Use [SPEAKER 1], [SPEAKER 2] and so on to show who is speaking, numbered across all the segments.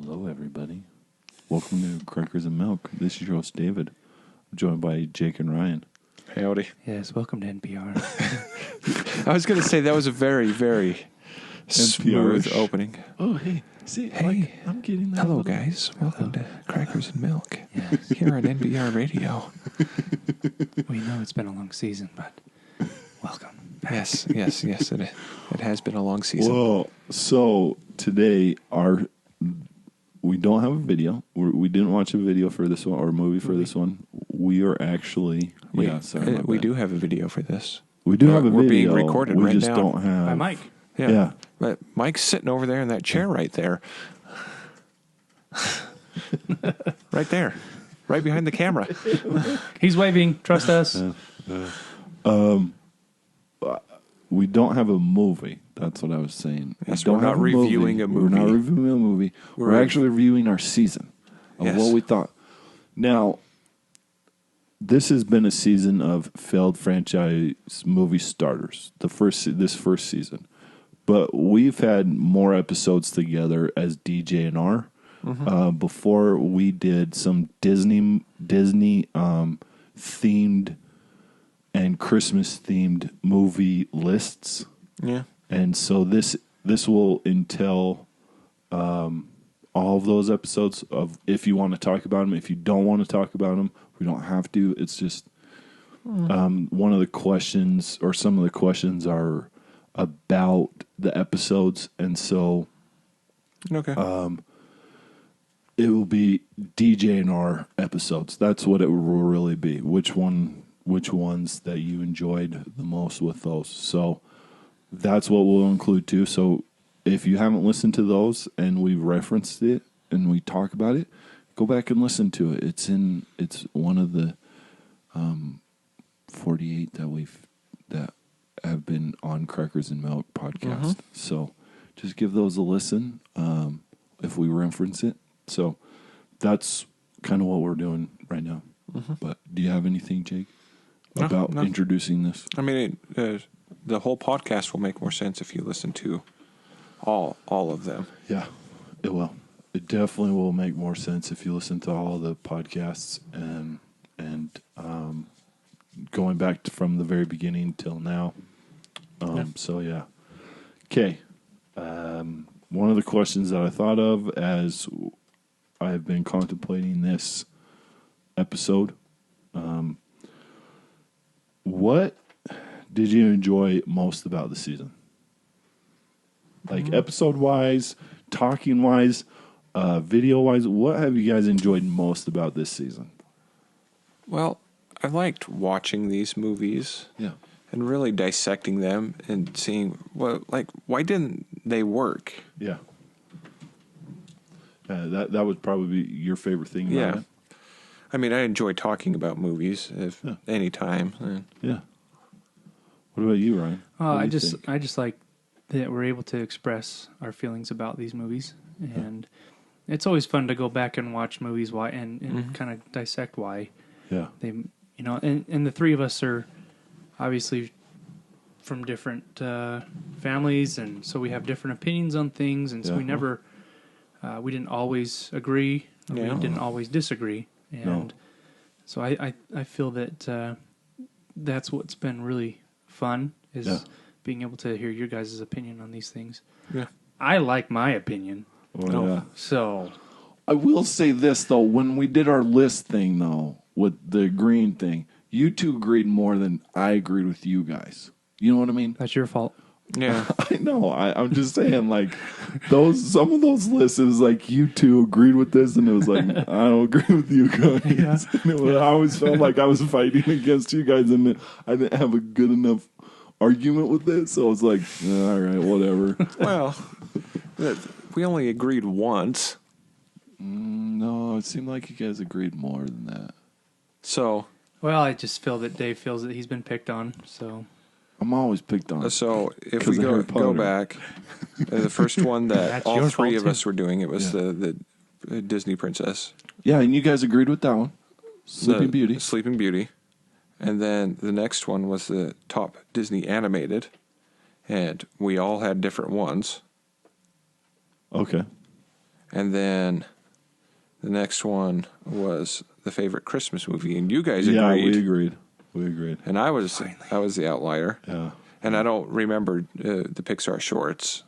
[SPEAKER 1] Hello, everybody. Welcome to Crackers and Milk. This is your host, David. I'm joined by Jake and Ryan.
[SPEAKER 2] Howdy.
[SPEAKER 3] Yes, welcome to NPR.
[SPEAKER 2] I was going to say that was a very, very smooth opening.
[SPEAKER 1] Oh, hey. See,
[SPEAKER 2] hey,
[SPEAKER 1] like, I'm getting that.
[SPEAKER 2] Hello, guys. Welcome to Crackers and Milk. Yes. Here on NPR Radio.
[SPEAKER 3] We know it's been a long season, but welcome back.
[SPEAKER 2] Yes. It has been a long season.
[SPEAKER 1] Well, so today, we don't have a video. We didn't watch a video for this one or a movie for this one. We are actually...
[SPEAKER 2] we do have a video for this.
[SPEAKER 1] We do have a video.
[SPEAKER 2] We're being recorded right now.
[SPEAKER 1] We just don't have...
[SPEAKER 3] By Mike.
[SPEAKER 1] Yeah.
[SPEAKER 2] But Mike's sitting over there in that chair right there. Right there. Right behind the camera.
[SPEAKER 3] He's waving. Trust us.
[SPEAKER 1] We don't have a movie. That's what I was saying.
[SPEAKER 2] Yes, we're not reviewing a movie.
[SPEAKER 1] We're not reviewing a movie. We're actually reviewing our season of what we thought. Now, this has been a season of failed franchise movie starters. This first season, but we've had more episodes together as DJR. Before we did some Disney themed and Christmas themed movie lists.
[SPEAKER 2] Yeah.
[SPEAKER 1] And so this will entail all of those episodes of if you want to talk about them. If you don't want to talk about them, we don't have to. It's just one of the questions or some of the questions are about the episodes. And so it will be DJR episodes. That's what it will really be. Which ones that you enjoyed the most with those. So that's what we'll include too. So if you haven't listened to those and we've referenced it and we talk about it, go back and listen to it. It's one of the 48 that have been on Crackers and Milk podcast. So just give those a listen if we reference it. So that's kind of what we're doing right now. But do you have anything, Jake, about introducing this?
[SPEAKER 2] I mean, the whole podcast will make more sense if you listen to all of them. Yeah,
[SPEAKER 1] it will. It definitely will make more sense if you listen to all of the podcasts and going back from the very beginning till now. So, yeah. Okay. One of the questions that I thought of as I have been contemplating this episode, what did you enjoy most about the season? Like episode-wise, talking-wise, video-wise, what have you guys enjoyed most about this season?
[SPEAKER 2] Well, I liked watching these movies.
[SPEAKER 1] Yeah.
[SPEAKER 2] And really dissecting them and seeing, why didn't they work?
[SPEAKER 1] Yeah. That would probably be your favorite thing about it.
[SPEAKER 2] I mean, I enjoy talking about movies any time.
[SPEAKER 1] Yeah. What about you, Ryan?
[SPEAKER 3] I just like that we're able to express our feelings about these movies, and it's always fun to go back and watch movies and kind of dissect why.
[SPEAKER 1] Yeah.
[SPEAKER 3] They, and the three of us are obviously from different families, and so we have different opinions on things, and so we never, we didn't always agree, we didn't always disagree, and so I feel that that's what's been really fun is being able to hear your guys' opinion on these things.
[SPEAKER 2] Yeah,
[SPEAKER 3] I like my opinion. So
[SPEAKER 1] I will say this though, when we did our list thing though with the green thing, you two agreed more than I agreed with you guys. You know what I mean?
[SPEAKER 3] That's your fault.
[SPEAKER 2] Yeah,
[SPEAKER 1] I know. I'm just saying, like some of those lists, it was like you two agreed with this, and it was like I don't agree with you guys. And I always felt like I was fighting against you guys, and I didn't have a good enough argument with this. So I was like, all right, whatever.
[SPEAKER 2] Well, we only agreed once.
[SPEAKER 1] No, it seemed like you guys agreed more than that.
[SPEAKER 2] So,
[SPEAKER 3] well, I just feel that Dave feels that he's been picked on. So.
[SPEAKER 1] I'm always picked on.
[SPEAKER 2] So if we go back, the first one that all three of us were doing, it was the Disney Princess.
[SPEAKER 1] Yeah, and you guys agreed with that one. Sleeping
[SPEAKER 2] Beauty. And then the next one was the top Disney animated, and we all had different ones.
[SPEAKER 1] Okay.
[SPEAKER 2] And then the next one was the favorite Christmas movie, and you guys agreed.
[SPEAKER 1] Yeah, we agreed.
[SPEAKER 2] And I was the outlier.
[SPEAKER 1] Yeah.
[SPEAKER 2] And I don't remember the Pixar shorts.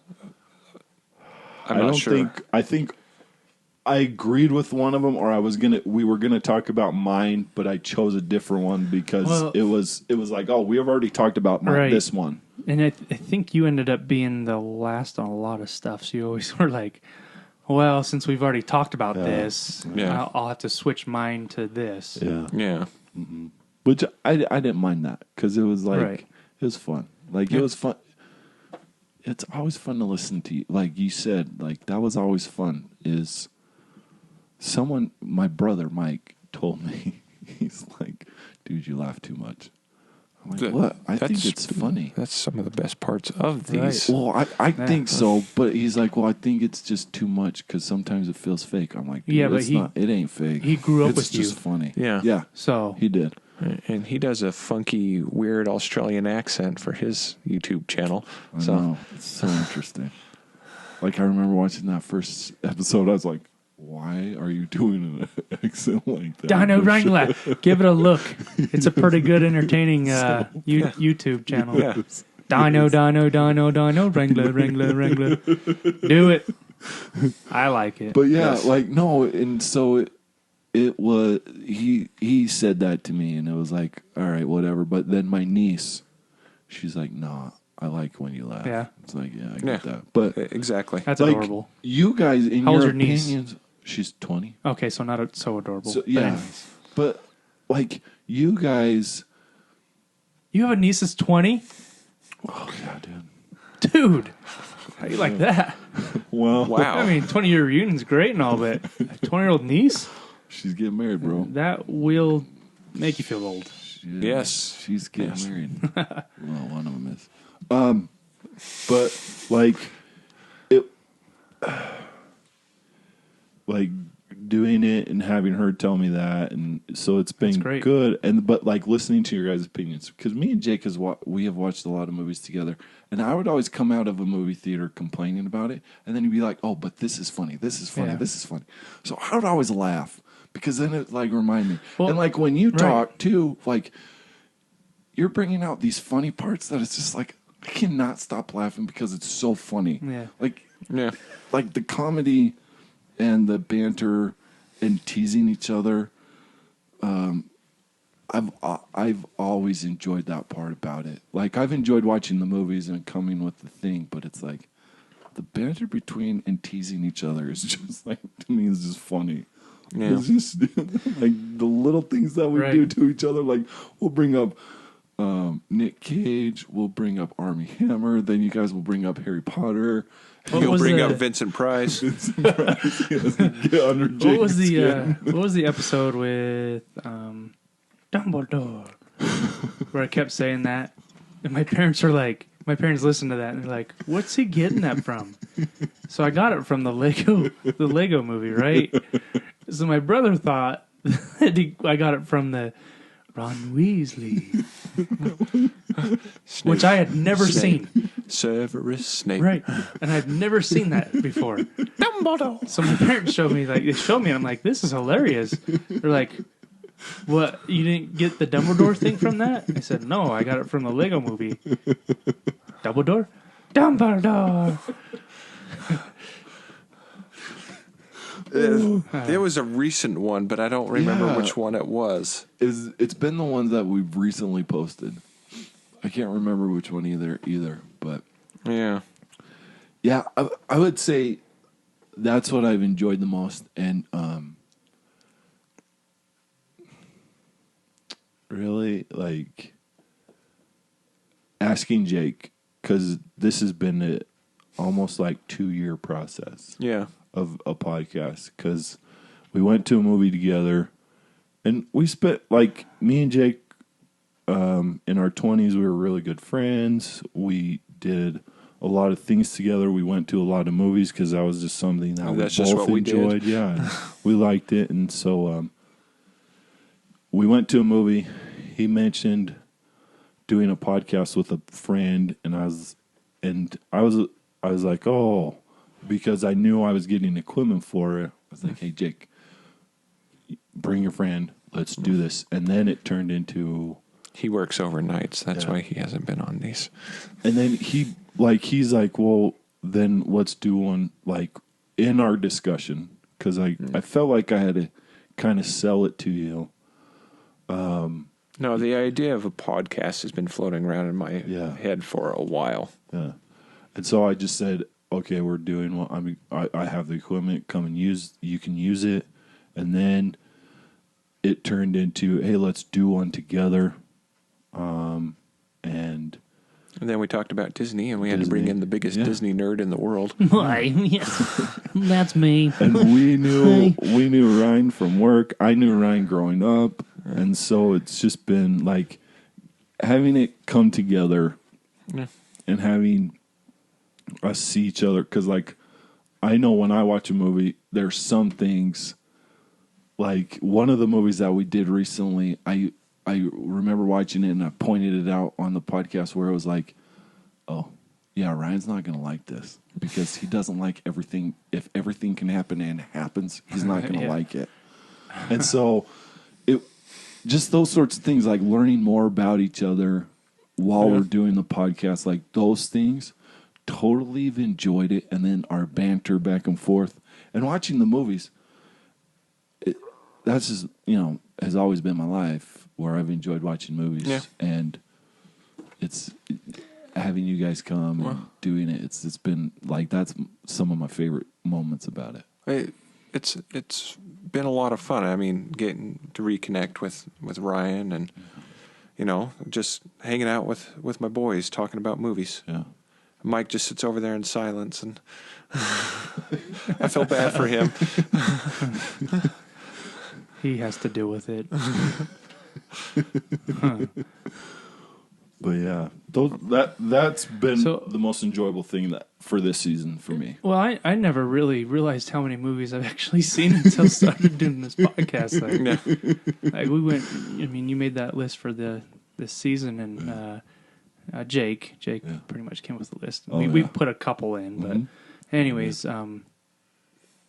[SPEAKER 2] I'm
[SPEAKER 1] not
[SPEAKER 2] sure.
[SPEAKER 1] I think I agreed with one of them, or we were gonna talk about mine, but I chose a different one because it was like, oh, we have already talked about this one.
[SPEAKER 3] And I think you ended up being the last on a lot of stuff, so you always were like, well, since we've already talked about this, I'll have to switch mine to this.
[SPEAKER 1] Yeah.
[SPEAKER 2] Yeah.
[SPEAKER 1] Mm-hmm. Which I didn't mind that because it was like, it was fun. Like, it was fun. It's always fun to listen to you. Like you said, like, that was always fun. My brother Mike told me, he's like, dude, you laugh too much. I'm like, what? I think it's funny.
[SPEAKER 2] That's some of the best parts of these.
[SPEAKER 1] Right. Well, I think so, but he's like, well, I think it's just too much because sometimes it feels fake. I'm like, dude, but it ain't fake.
[SPEAKER 3] He grew up with you.
[SPEAKER 1] It's just funny.
[SPEAKER 2] Yeah.
[SPEAKER 1] Yeah.
[SPEAKER 3] So
[SPEAKER 1] he did.
[SPEAKER 2] And he does a funky, weird Australian accent for his YouTube channel.
[SPEAKER 1] I know. It's so interesting. Like, I remember watching that first episode. I was like, why are you doing an accent like that?
[SPEAKER 3] Dino Wrangler. Give it a look. It's a pretty good, entertaining YouTube channel. Yeah. Dino, Wrangler. Do it. I like it.
[SPEAKER 1] But yeah, like, no, and so it was, he said that to me, and it was like, all right, whatever. But then my niece, she's like, nah, I like when you laugh.
[SPEAKER 3] Yeah.
[SPEAKER 1] It's like, yeah, I get that. But
[SPEAKER 2] exactly.
[SPEAKER 3] That's
[SPEAKER 1] like,
[SPEAKER 3] adorable.
[SPEAKER 1] You guys, in
[SPEAKER 3] How old's
[SPEAKER 1] your
[SPEAKER 3] your niece?
[SPEAKER 1] opinions, she's 20.
[SPEAKER 3] Okay, so not so adorable.
[SPEAKER 1] So, yeah. But like, you guys.
[SPEAKER 3] You have a niece that's 20?
[SPEAKER 1] Oh, yeah, dude.
[SPEAKER 3] Dude. How do you like that?
[SPEAKER 1] Well,
[SPEAKER 2] wow.
[SPEAKER 3] I mean, 20-year reunion's great and all, but a 20-year-old niece?
[SPEAKER 1] She's getting married, bro.
[SPEAKER 3] That will make you feel old.
[SPEAKER 2] Yes.
[SPEAKER 1] She's getting married. Well, one of them is. But like it, like doing it and having her tell me that, and so it's been good. But like listening to your guys' opinions, because me and Jake we have watched a lot of movies together, and I would always come out of a movie theater complaining about it, and then he'd be like, "Oh, but this is funny. This is funny. This is funny." So I would always laugh because then it like remind me, and like when you talk too, like you're bringing out these funny parts that it's just like. I cannot stop laughing because it's so funny.
[SPEAKER 3] Yeah.
[SPEAKER 1] Like the comedy and the banter and teasing each other. I've always enjoyed that part about it. Like, I've enjoyed watching the movies and coming with the thing, but it's like the banter between and teasing each other is just like, to me, is just funny. Yeah. It's just like the little things that we do to each other. Like, we'll bring up Nick Cage, we'll bring up Armie Hammer, then you guys will bring up Harry Potter.
[SPEAKER 2] You'll bring up Vincent Price.
[SPEAKER 3] What was the episode with Dumbledore where I kept saying that, and my parents listened to that and they're like, "What's he getting that from?" So I got it from the Lego movie, right? So my brother thought that I got it from the Ron Weasley, which I had never seen.
[SPEAKER 2] Severus Snape.
[SPEAKER 3] Right. And I've never seen that before. Dumbledore. So my parents showed me, they showed me, and I'm like, this is hilarious. They're like, what, you didn't get the Dumbledore thing from that? I said, no, I got it from the Lego movie. Dumbledore? Dumbledore.
[SPEAKER 2] There was a recent one, but I don't remember which one it was.
[SPEAKER 1] It's been the ones that we've recently posted. I can't remember which one either. But
[SPEAKER 2] yeah,
[SPEAKER 1] I would say that's what I've enjoyed the most, and really like asking Jake, because this has been almost like 2-year process.
[SPEAKER 2] Yeah.
[SPEAKER 1] Of a podcast, because we went to a movie together, and we spent, like, me and Jake in our 20s, we were really good friends. We did a lot of things together. We went to a lot of movies because that was just something that we both enjoyed. Yeah, we liked it, and so we went to a movie. He mentioned doing a podcast with a friend, and I was like, oh. because I knew I was getting equipment for it. I was like, hey, Jake, bring your friend. Let's do this. And then it turned into...
[SPEAKER 2] He works overnights. That's why he hasn't been on these.
[SPEAKER 1] And then he's like, well, then let's do one, like, in our discussion. Because I felt like I had to kind of sell it to you.
[SPEAKER 2] No, the idea of a podcast has been floating around in my head for a while.
[SPEAKER 1] Yeah. And so I just said, okay, we're doing one. I mean, I have the equipment. Come and you can use it. And then it turned into, hey, let's do one together. And
[SPEAKER 2] then we talked about Disney, and we had to bring in the biggest Disney nerd in the world.
[SPEAKER 3] Why? That's me.
[SPEAKER 1] And we knew Ryan from work. I knew Ryan growing up. And so it's just been like having it come together and having us see each other. Because, like, I know when I watch a movie, there's some things, like one of the movies that we did recently, I remember watching it and I pointed it out on the podcast where it was like, oh, yeah, Ryan's not going to like this because he doesn't like everything. If everything can happen and happens, he's not going to like it. And so just those sorts of things, like learning more about each other while we're doing the podcast, like those things, totally have enjoyed it. And then our banter back and forth and watching the movies, that's just, has always been my life where I've enjoyed watching movies. Yeah. And it's having you guys come and doing it. It's been like, that's some of my favorite moments about it.
[SPEAKER 2] It's been a lot of fun. I mean, getting to reconnect with Ryan and, just hanging out with my boys, talking about movies.
[SPEAKER 1] Yeah.
[SPEAKER 2] Mike just sits over there in silence, and I feel bad for him.
[SPEAKER 3] He has to deal with it.
[SPEAKER 1] But yeah, that's been the most enjoyable thing for this season for me.
[SPEAKER 3] Well, I never really realized how many movies I've actually seen until I started doing this podcast. Like we went. I mean, you made that list for this season, and Jake pretty much came up with the list. We put a couple in, but anyways,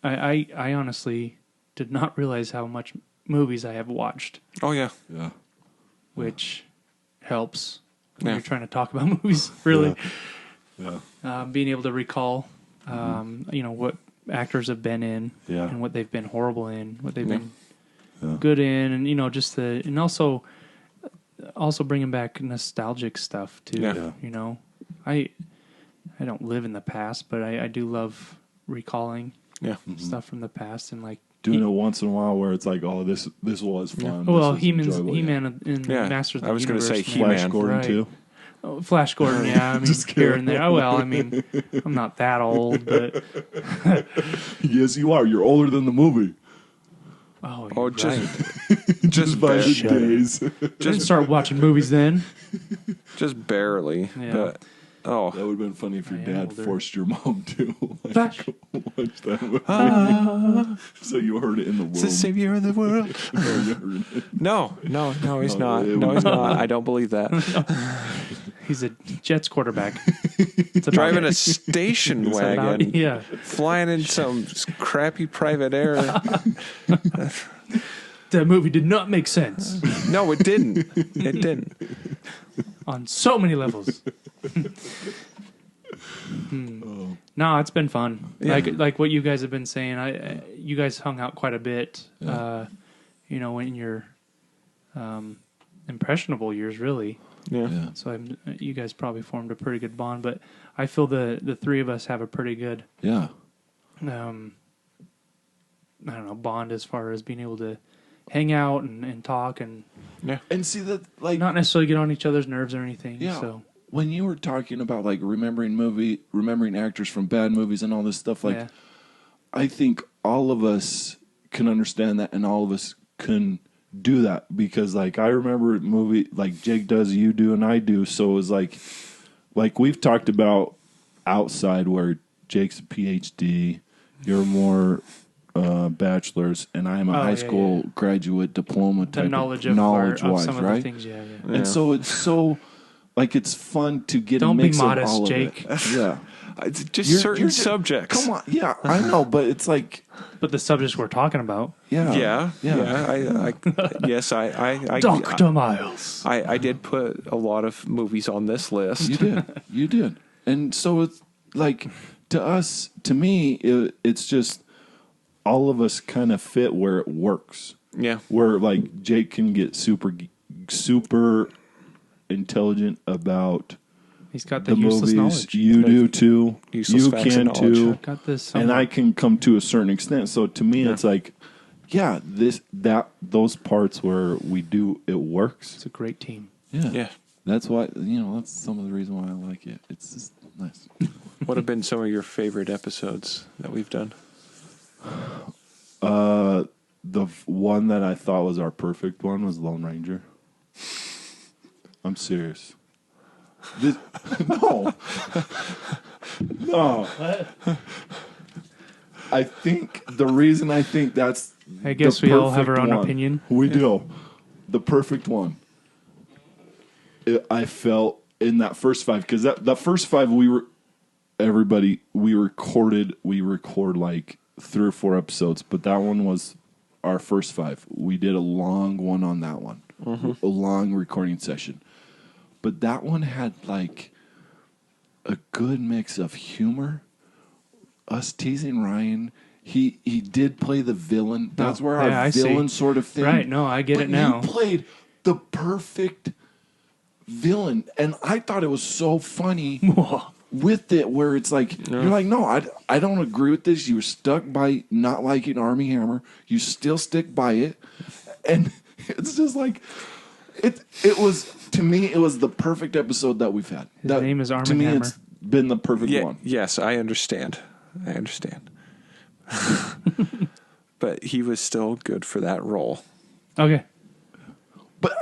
[SPEAKER 3] I honestly did not realize how much movies I have watched.
[SPEAKER 2] Oh yeah,
[SPEAKER 3] which helps. When you're trying to talk about movies, really.
[SPEAKER 1] Yeah.
[SPEAKER 3] Being able to recall, what actors have been in and what they've been horrible in, what they've been good in, and, just and also bringing back nostalgic stuff, too.
[SPEAKER 2] Yeah.
[SPEAKER 3] I don't live in the past, but I do love recalling stuff from the past and, like,
[SPEAKER 1] doing it once in a while where it's like, oh, this was fun.
[SPEAKER 3] Well, He-Man in Masters of the Universe.
[SPEAKER 2] I was going to say He-Man.
[SPEAKER 1] Flash Gordon, too.
[SPEAKER 3] Oh, Flash Gordon, I mean, here and there. Oh, well, I mean, I'm not that old, but...
[SPEAKER 1] Yes, you are. You're older than the movie.
[SPEAKER 3] Oh,
[SPEAKER 1] just by the days.
[SPEAKER 3] Just start watching movies then.
[SPEAKER 2] Just barely.
[SPEAKER 3] Yeah.
[SPEAKER 2] But,
[SPEAKER 1] that would have been funny if your dad forced your mom to
[SPEAKER 3] Flash.
[SPEAKER 1] watch that movie. So you heard it in the womb.
[SPEAKER 2] It's the savior of the world. No, he's not. No, he's not. I don't believe that.
[SPEAKER 3] He's a Jets quarterback.
[SPEAKER 2] Driving a station wagon. Flying in some crappy private air.
[SPEAKER 3] That movie did not make sense.
[SPEAKER 2] No, it didn't. It didn't.
[SPEAKER 3] On so many levels. No, it's been fun. Yeah. Like what you guys have been saying. You guys hung out quite a bit. In your impressionable years, really.
[SPEAKER 2] Yeah.
[SPEAKER 3] So you guys probably formed a pretty good bond. But I feel the three of us have a pretty good.
[SPEAKER 1] Yeah.
[SPEAKER 3] Bond as far as being able to hang out and talk and
[SPEAKER 1] see that, like,
[SPEAKER 3] not necessarily get on each other's nerves or anything.
[SPEAKER 1] Yeah.
[SPEAKER 3] So
[SPEAKER 1] when you were talking about like remembering actors from bad movies and all this stuff, like I think all of us can understand that, and all of us can do that because, like, I remember a movie like Jake does, you do, and I do. So it was like we've talked about outside where Jake's a PhD, you're more. Bachelor's, and I'm a high school graduate diploma type
[SPEAKER 3] knowledge
[SPEAKER 1] of
[SPEAKER 3] some of
[SPEAKER 1] right?
[SPEAKER 3] the things,
[SPEAKER 1] And so it's so like it's fun to get
[SPEAKER 3] Don't
[SPEAKER 1] a mix
[SPEAKER 3] be modest,
[SPEAKER 1] of all
[SPEAKER 3] Jake.
[SPEAKER 1] of it. Yeah,
[SPEAKER 2] It's just certain subjects.
[SPEAKER 1] Come on. Yeah, I know, but it's like.
[SPEAKER 3] But the subjects we're talking about.
[SPEAKER 2] Yeah. Yes, I
[SPEAKER 3] Dr. Miles.
[SPEAKER 2] I did put a lot of movies on this list.
[SPEAKER 1] You did. And so it's like, to me, it's just all of us kind of fit where it works.
[SPEAKER 2] Yeah.
[SPEAKER 1] Where like Jake can get super intelligent about
[SPEAKER 3] He's got the
[SPEAKER 1] movies.
[SPEAKER 3] useless knowledge.
[SPEAKER 1] You do too.
[SPEAKER 2] Useless
[SPEAKER 1] you
[SPEAKER 2] facts
[SPEAKER 1] can
[SPEAKER 2] and knowledge.
[SPEAKER 1] too.
[SPEAKER 3] I've got this
[SPEAKER 1] And I can come to a certain extent. So to me, it's like, yeah, those parts where we do it works.
[SPEAKER 3] It's a great team.
[SPEAKER 1] Yeah. That's why that's some of the reason why I like it. It's just nice.
[SPEAKER 2] What have been some of your favorite episodes that we've done?
[SPEAKER 1] The one that I thought was our perfect one was Lone Ranger. I'm serious. No. I think the reason I think that's
[SPEAKER 3] I guess
[SPEAKER 1] the
[SPEAKER 3] we all have our own
[SPEAKER 1] one,
[SPEAKER 3] opinion.
[SPEAKER 1] We do. The perfect one. I felt in that first 5, because the first 5 we record like 3 or 4 episodes, but that one was our first 5. We did a long one on that one, a long recording session. But that one had like a good mix of humor, us teasing Ryan. He did play the villain. That's where our villain sort of thing.
[SPEAKER 3] Right, no, I get it now.
[SPEAKER 1] He played the perfect villain, and I thought it was so funny with it, where it's like you're like, no, I don't agree with this. You were stuck by not liking Armie Hammer. You still stick by it, and it's just like it was. To me, it was the perfect episode that we've had.
[SPEAKER 3] His name is Armie
[SPEAKER 1] To me,
[SPEAKER 3] Hammer.
[SPEAKER 1] it's been the perfect one.
[SPEAKER 2] Yes, I understand. But he was still good for that role.
[SPEAKER 3] Okay.
[SPEAKER 1] But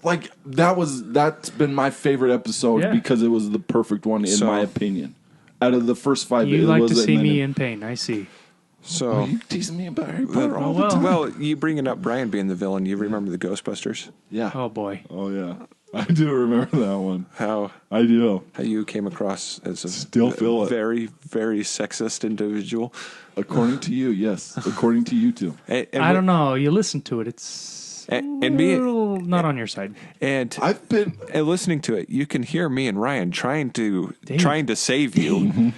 [SPEAKER 1] like that's been my favorite episode because it was the perfect one in my opinion. Out of the first 5,
[SPEAKER 3] you
[SPEAKER 1] it
[SPEAKER 3] like
[SPEAKER 1] was
[SPEAKER 3] to see me in pain. I see.
[SPEAKER 2] So
[SPEAKER 1] you teasing me about Harry Potter all the time.
[SPEAKER 2] Well, you bringing up Brian being the villain. You remember the Ghostbusters?
[SPEAKER 1] Yeah.
[SPEAKER 3] Oh boy.
[SPEAKER 1] Oh yeah. I do remember that one.
[SPEAKER 2] How you came across as a very, very sexist individual.
[SPEAKER 1] According to you, yes. According to you too.
[SPEAKER 3] And I don't know. You listen to it. It's not on your side.
[SPEAKER 2] And
[SPEAKER 1] I've been
[SPEAKER 2] listening to it. You can hear me and Ryan trying to save you.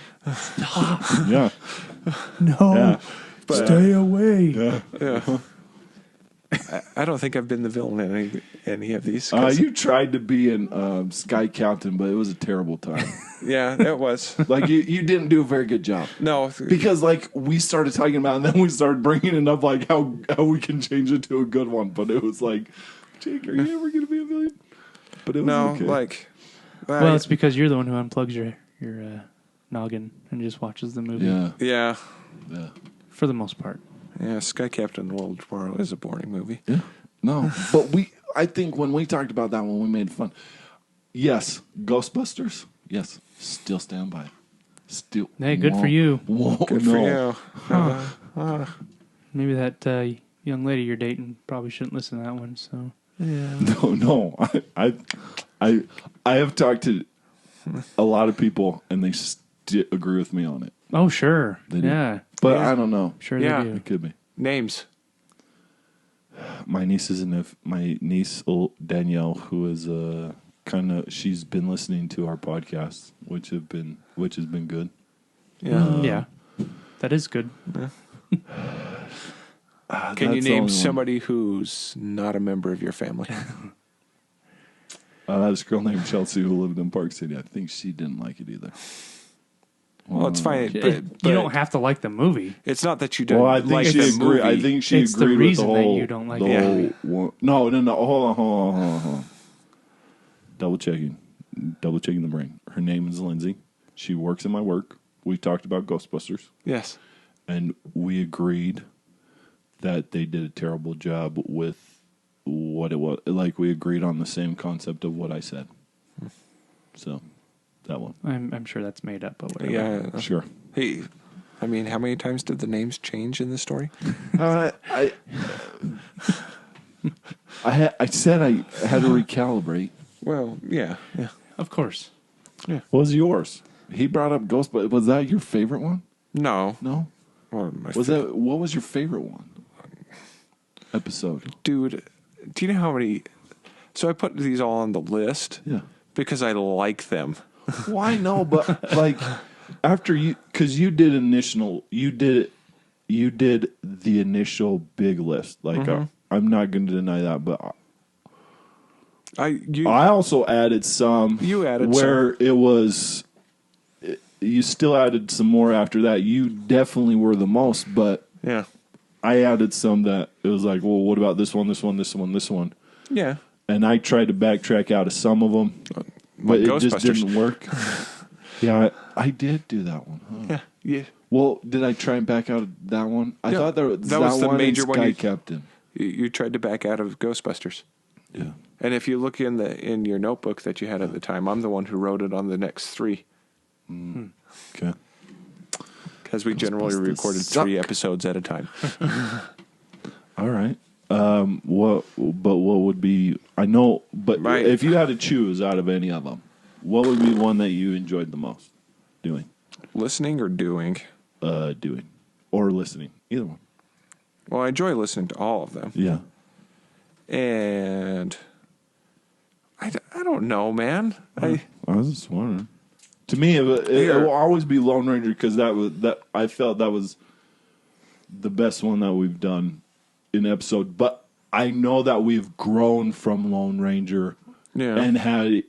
[SPEAKER 1] Yeah.
[SPEAKER 3] No.
[SPEAKER 1] Yeah.
[SPEAKER 3] Stay away.
[SPEAKER 1] Yeah.
[SPEAKER 2] I don't think I've been the villain in any of these.
[SPEAKER 1] You tried to be in Sky Captain, but it was a terrible time.
[SPEAKER 2] Yeah, it was.
[SPEAKER 1] Like you didn't do a very good job.
[SPEAKER 2] No,
[SPEAKER 1] because like we started talking about it, and then we started bringing it up like how we can change it to a good one. But it was like, Jake, are you ever going to be a villain? But it was okay.
[SPEAKER 2] Like,
[SPEAKER 3] well, it's because you're the one who unplugs your noggin and just watches the movie.
[SPEAKER 2] Yeah.
[SPEAKER 3] For the most part.
[SPEAKER 2] Yeah, Sky Captain World Tomorrow is a boring movie.
[SPEAKER 1] Yeah. No, but I think when we talked about that one, we made fun. Yes, Ghostbusters. Yes, still stand by. Still.
[SPEAKER 3] Hey, good for you.
[SPEAKER 2] Good for you.
[SPEAKER 3] Maybe that young lady you're dating probably shouldn't listen to that one. So. Yeah.
[SPEAKER 1] No. I have talked to a lot of people, and they agree with me on it.
[SPEAKER 3] Oh, sure.
[SPEAKER 1] Yeah. But I don't know.
[SPEAKER 3] Sure they do.
[SPEAKER 1] It could be.
[SPEAKER 2] Names.
[SPEAKER 1] My niece Danielle, who is she's been listening to our podcasts, which has been good.
[SPEAKER 2] Yeah.
[SPEAKER 3] Yeah. That is good.
[SPEAKER 2] Yeah. Can you name somebody who's not a member of your family?
[SPEAKER 1] This girl named Chelsea who lived in Park City. I think she didn't like it either.
[SPEAKER 2] Well, it's fine. But
[SPEAKER 3] you don't have to like the movie.
[SPEAKER 2] It's not that you don't
[SPEAKER 1] I think
[SPEAKER 2] like
[SPEAKER 1] she
[SPEAKER 2] the
[SPEAKER 1] agreed.
[SPEAKER 2] movie.
[SPEAKER 1] I think she
[SPEAKER 3] it's
[SPEAKER 1] agreed
[SPEAKER 3] the reason
[SPEAKER 1] with the whole,
[SPEAKER 3] that you don't like
[SPEAKER 1] it. No. Hold on. Double checking the brain. Her name is Lindsay. She works in my work. We talked about Ghostbusters.
[SPEAKER 2] Yes.
[SPEAKER 1] And we agreed that they did a terrible job with what it was. Like, we agreed on the same concept of what I said. So, that one.
[SPEAKER 3] I'm sure that's made up, but whatever.
[SPEAKER 1] Yeah, sure.
[SPEAKER 2] Hey, I mean, how many times did the names change in the story?
[SPEAKER 1] I said I had to recalibrate.
[SPEAKER 2] Well, yeah.
[SPEAKER 3] Of course.
[SPEAKER 1] Yeah. What was yours? He brought up Ghostbusters. Was that your favorite one?
[SPEAKER 2] No.
[SPEAKER 1] No? What was your favorite one? Episode?
[SPEAKER 2] Dude, do you know how many... So I put these all on the list.
[SPEAKER 1] Yeah.
[SPEAKER 2] Because I like them.
[SPEAKER 1] Well, I know, but like after you, because you did the initial big list. Like I'm not going to deny that, but I also added some.
[SPEAKER 2] You added
[SPEAKER 1] where
[SPEAKER 2] some.
[SPEAKER 1] It was. You still added some more after that. You definitely were the most, but
[SPEAKER 2] yeah,
[SPEAKER 1] I added some that it was like, well, what about this one, this one, this one, this one?
[SPEAKER 2] Yeah,
[SPEAKER 1] and I tried to backtrack out of some of them. But it just didn't work. Yeah, I did do that one. Huh?
[SPEAKER 2] Yeah.
[SPEAKER 1] Well, did I try and back out of that one? I thought that was the major one. Sky Captain.
[SPEAKER 2] You tried to back out of Ghostbusters.
[SPEAKER 1] Yeah.
[SPEAKER 2] And if you look in your notebook that you had at the time, I'm the one who wrote it on the next 3.
[SPEAKER 1] Okay.
[SPEAKER 2] Because we generally recorded 3 episodes at a time.
[SPEAKER 1] All right. What would be? I know, but if you had to choose out of any of them, what would be one that you enjoyed the most doing?
[SPEAKER 2] Listening or doing?
[SPEAKER 1] Doing or listening, either one.
[SPEAKER 2] Well, I enjoy listening to all of them.
[SPEAKER 1] Yeah.
[SPEAKER 2] And I don't know, man.
[SPEAKER 1] I was just wondering. To me, it will always be Lone Ranger because I felt that was the best one that we've done in episode. But I know that we've grown from Lone Ranger and had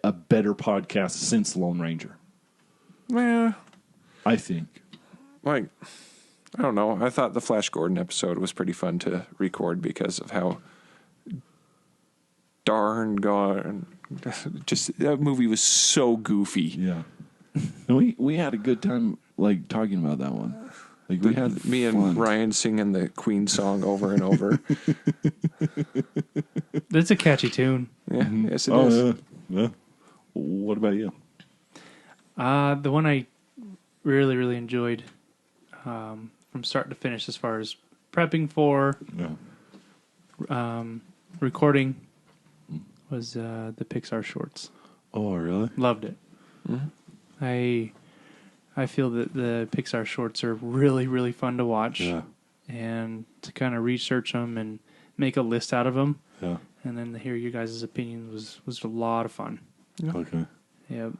[SPEAKER 1] a better podcast since Lone Ranger.
[SPEAKER 2] Yeah,
[SPEAKER 1] I think.
[SPEAKER 2] Like, I don't know. I thought the Flash Gordon episode was pretty fun to record because of how just that movie was so goofy.
[SPEAKER 1] Yeah. And we had a good time like talking about that one. Like we had
[SPEAKER 2] me
[SPEAKER 1] fun.
[SPEAKER 2] And Ryan singing the Queen song over and over.
[SPEAKER 3] That's a catchy tune.
[SPEAKER 2] Yeah, yes it is.
[SPEAKER 1] Yeah. What about you?
[SPEAKER 3] The one I really, really enjoyed from start to finish as far as prepping for recording was the Pixar shorts.
[SPEAKER 1] Oh, really?
[SPEAKER 3] Loved it.
[SPEAKER 2] Mm-hmm.
[SPEAKER 3] I feel that the Pixar shorts are really, really fun to watch.
[SPEAKER 1] Yeah.
[SPEAKER 3] And to kind of research them and make a list out of them.
[SPEAKER 1] Yeah.
[SPEAKER 3] And then to hear your guys' opinion was a lot of fun.
[SPEAKER 1] Okay.
[SPEAKER 3] Yep.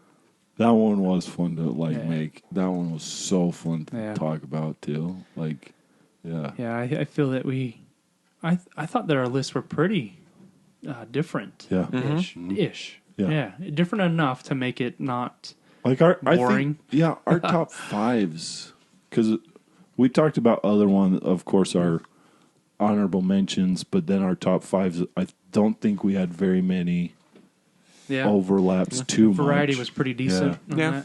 [SPEAKER 1] That one was fun to make. That one was so fun to talk about too. Like, yeah.
[SPEAKER 3] Yeah, I feel that I thought that our lists were pretty different.
[SPEAKER 1] Yeah.
[SPEAKER 3] Ish. Yeah. Different enough to make it not
[SPEAKER 1] like
[SPEAKER 3] boring.
[SPEAKER 1] Our top 5s, because we talked about other one, of course, our honorable mentions, but then our top 5s, I don't think we had very many overlaps too much.
[SPEAKER 3] Variety was pretty decent.
[SPEAKER 2] Yeah.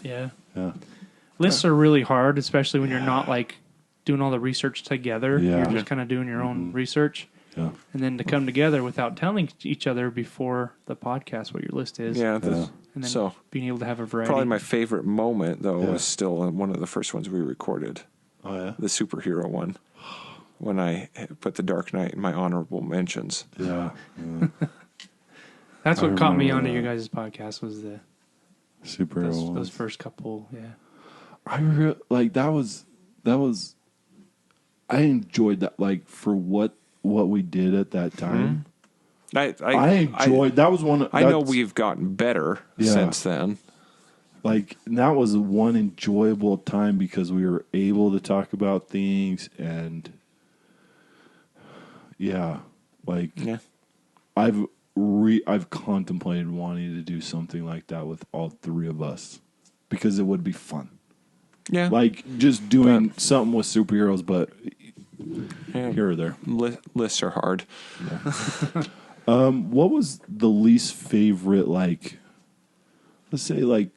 [SPEAKER 3] Lists are really hard, especially when you're not like doing all the research together.
[SPEAKER 1] Yeah.
[SPEAKER 3] You're just kind of doing your own research.
[SPEAKER 1] Yeah.
[SPEAKER 3] And then to come together without telling each other before the podcast what your list is.
[SPEAKER 2] Yeah.
[SPEAKER 3] And then being able to have a variety.
[SPEAKER 2] Probably my favorite moment, though, was still one of the first ones we recorded.
[SPEAKER 1] Oh, yeah?
[SPEAKER 2] The superhero one. When I put The Dark Knight in my honorable mentions.
[SPEAKER 1] Yeah.
[SPEAKER 3] That's what caught me onto your guys' podcast was the
[SPEAKER 1] superhero
[SPEAKER 3] those first couple,
[SPEAKER 1] that was I enjoyed that, like, for what we did at that time.
[SPEAKER 2] I
[SPEAKER 1] enjoyed that was one.
[SPEAKER 2] I know we've gotten better since then.
[SPEAKER 1] Like, that was one enjoyable time because we were able to talk about things and I've contemplated wanting to do something like that with all 3 of us because it would be fun.
[SPEAKER 2] Yeah.
[SPEAKER 1] Like, just doing something with superheroes, but here or there.
[SPEAKER 2] Lists are hard.
[SPEAKER 1] Yeah. What was the least favorite, like, let's say, like,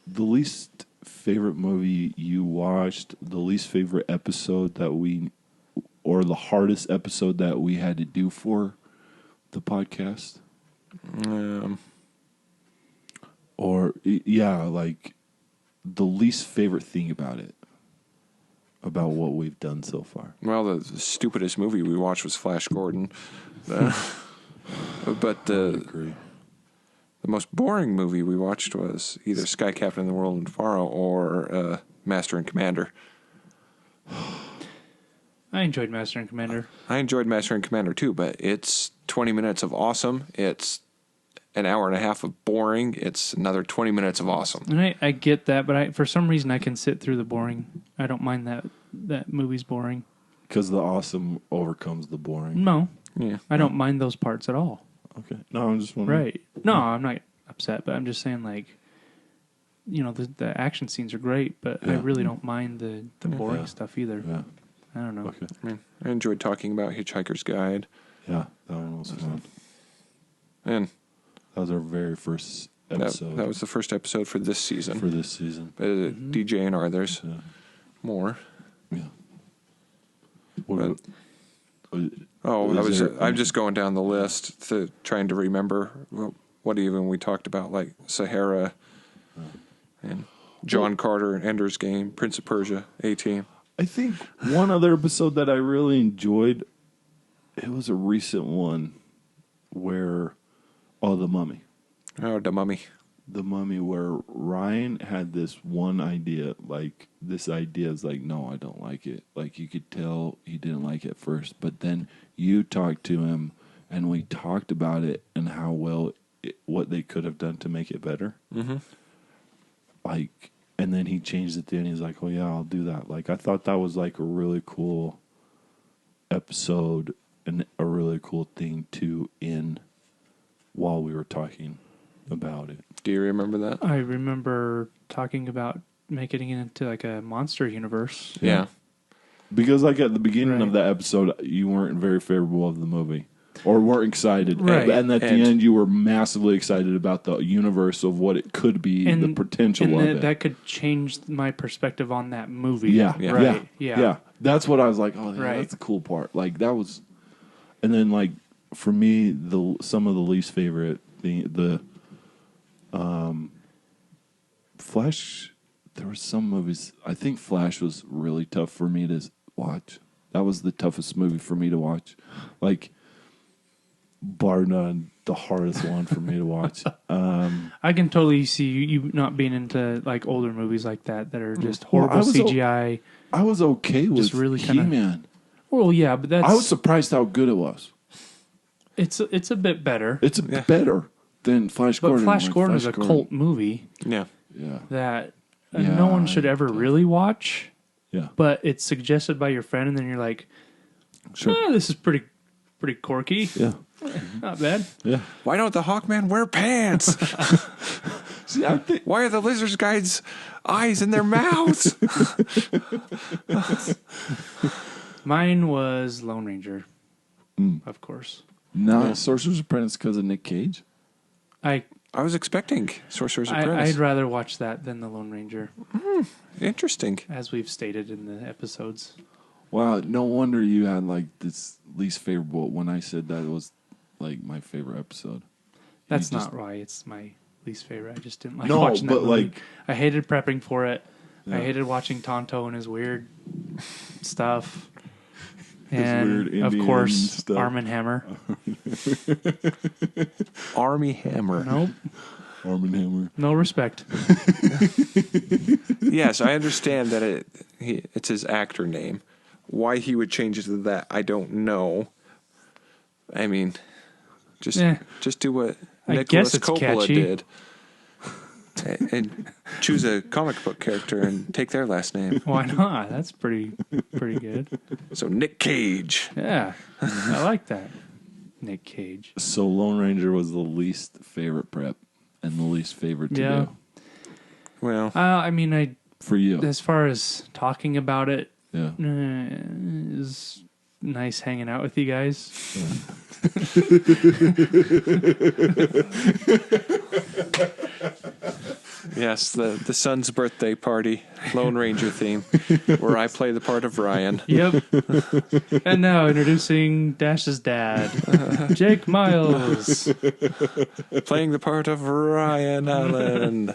[SPEAKER 1] the least favorite movie you watched, the least favorite episode or the hardest episode that we had to do for the podcast? Or, like, the least favorite thing about what we've done so far.
[SPEAKER 2] Well, the stupidest movie we watched was Flash Gordon. But
[SPEAKER 1] I agree.
[SPEAKER 2] The most boring movie we watched was either Sky Captain of the World and Faro or Master and Commander.
[SPEAKER 3] I enjoyed Master and Commander.
[SPEAKER 2] I enjoyed Master and Commander too, but it's 20 minutes of awesome. It's an hour and a half of boring. It's another 20 minutes of awesome.
[SPEAKER 3] And I get that, but for some reason I can sit through the boring. I don't mind that movie's boring.
[SPEAKER 1] Because the awesome overcomes the boring.
[SPEAKER 3] No.
[SPEAKER 2] Yeah.
[SPEAKER 3] I don't mind those parts at all.
[SPEAKER 1] Okay. No, I'm just wondering.
[SPEAKER 3] Right. No, I'm not upset, but I'm just saying, like, you know, the action scenes are great, but I really don't mind the boring stuff either.
[SPEAKER 1] Yeah.
[SPEAKER 3] I don't know.
[SPEAKER 1] Okay.
[SPEAKER 2] I mean, I enjoyed talking about Hitchhiker's Guide.
[SPEAKER 1] Yeah, that one was fun.
[SPEAKER 2] And
[SPEAKER 1] that was our very first episode.
[SPEAKER 2] That was the first episode for this season. DJR, there's more.
[SPEAKER 1] Yeah.
[SPEAKER 2] I'm just going down the list, trying to remember what even we talked about, like Sahara and John Carter, Ender's Game, Prince of Persia, A-Team.
[SPEAKER 1] I think one other episode that I really enjoyed, it was a recent one where, The Mummy.
[SPEAKER 2] Oh, The Mummy.
[SPEAKER 1] The Mummy, where Ryan had this one idea, like, this idea is like, no, I don't like it. Like, you could tell he didn't like it first, but then you talked to him, and we talked about it and how what they could have done to make it better.
[SPEAKER 2] Mm-hmm.
[SPEAKER 1] Like, and then he changed it and he's like, oh yeah, I'll do that. Like, I thought that was like a really cool episode and a really cool thing to end while we were talking about it.
[SPEAKER 2] Do you remember that?
[SPEAKER 3] I remember talking about making it into like a monster universe.
[SPEAKER 2] Yeah.
[SPEAKER 1] Because like at the beginning of that episode, you weren't very favorable of the movie. Or weren't excited.
[SPEAKER 3] Right.
[SPEAKER 1] And at the end, you were massively excited about the universe of what it could be, and the potential of it.
[SPEAKER 3] That could change my perspective on that movie.
[SPEAKER 1] Yeah.
[SPEAKER 3] Right.
[SPEAKER 1] Yeah. That's what I was like, oh, yeah, that's the cool part. Like, that was... And then, like, for me, some of the least favorite, the Flash... There were some movies... I think Flash was really tough for me to watch. That was the toughest movie for me to watch. Like... bar none, the hardest one for me to watch.
[SPEAKER 3] I can totally see you not being into like older movies like that are just horrible CGI.
[SPEAKER 1] I was okay with
[SPEAKER 3] just really
[SPEAKER 1] He-Man.
[SPEAKER 3] Well, yeah, but
[SPEAKER 1] I was surprised how good it was.
[SPEAKER 3] It's a bit better.
[SPEAKER 1] It's better than Flash Gordon.
[SPEAKER 3] But Flash Gordon is a cult movie.
[SPEAKER 2] Yeah.
[SPEAKER 3] That no one should ever really watch.
[SPEAKER 1] Yeah.
[SPEAKER 3] But it's suggested by your friend, and then you're like, sure, this is pretty quirky.
[SPEAKER 1] Yeah.
[SPEAKER 3] Not bad.
[SPEAKER 1] Yeah.
[SPEAKER 2] Why don't the Hawkman wear pants?
[SPEAKER 1] See,
[SPEAKER 2] why are the lizard guys' eyes in their mouths?
[SPEAKER 3] Mine was Lone Ranger, of course.
[SPEAKER 1] Not Sorcerer's Apprentice because of Nick Cage?
[SPEAKER 2] I was expecting Sorcerer's Apprentice.
[SPEAKER 3] I'd rather watch that than the Lone Ranger.
[SPEAKER 2] Interesting.
[SPEAKER 3] As we've stated in the episodes.
[SPEAKER 1] Wow, no wonder you had like this least favorable when I said that it was like my favorite episode.
[SPEAKER 3] That's not why it's my least favorite. I just didn't like watching that movie.
[SPEAKER 1] Like,
[SPEAKER 3] I hated prepping for it. Yeah. I hated watching Tonto and his weird stuff. And
[SPEAKER 1] weird
[SPEAKER 3] of
[SPEAKER 1] Indian
[SPEAKER 3] course,
[SPEAKER 1] stuff.
[SPEAKER 3] Arm & Hammer.
[SPEAKER 2] Army Hammer.
[SPEAKER 3] Nope.
[SPEAKER 1] Arm & Hammer.
[SPEAKER 3] No respect.
[SPEAKER 2] Yes, I understand that it's his actor name. Why he would change it to that, I don't know. I mean, just do what Nicholas Coppola did. And choose a comic book character and take their last name.
[SPEAKER 3] Why not? That's pretty good.
[SPEAKER 2] So Nick Cage.
[SPEAKER 3] Yeah, I like that. Nick Cage.
[SPEAKER 1] So Lone Ranger was the least favorite prep and the least favorite to do.
[SPEAKER 2] Well,
[SPEAKER 3] I mean,
[SPEAKER 1] for you,
[SPEAKER 3] as far as talking about it,
[SPEAKER 1] is
[SPEAKER 3] nice hanging out with you guys.
[SPEAKER 2] Yes, the son's birthday party, Lone Ranger theme, where I play the part of Ryan.
[SPEAKER 3] Yep. And now introducing Dash's dad, Jake Miles.
[SPEAKER 2] Playing the part of Ryan Allen.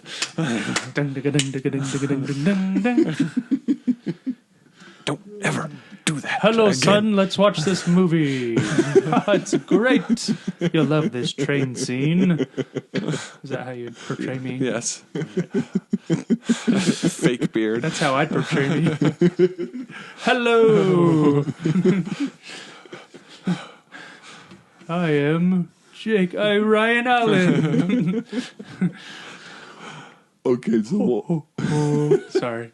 [SPEAKER 2] Don't ever do that.
[SPEAKER 3] Hello,
[SPEAKER 2] again.
[SPEAKER 3] son. Let's watch this movie. It's great. You'll love this train scene. Is that how you portray me?
[SPEAKER 2] Yes. Fake beard.
[SPEAKER 3] That's how I'd portray me. Hello. I am Jake. Ryan Allen.
[SPEAKER 1] Okay, so
[SPEAKER 3] Sorry.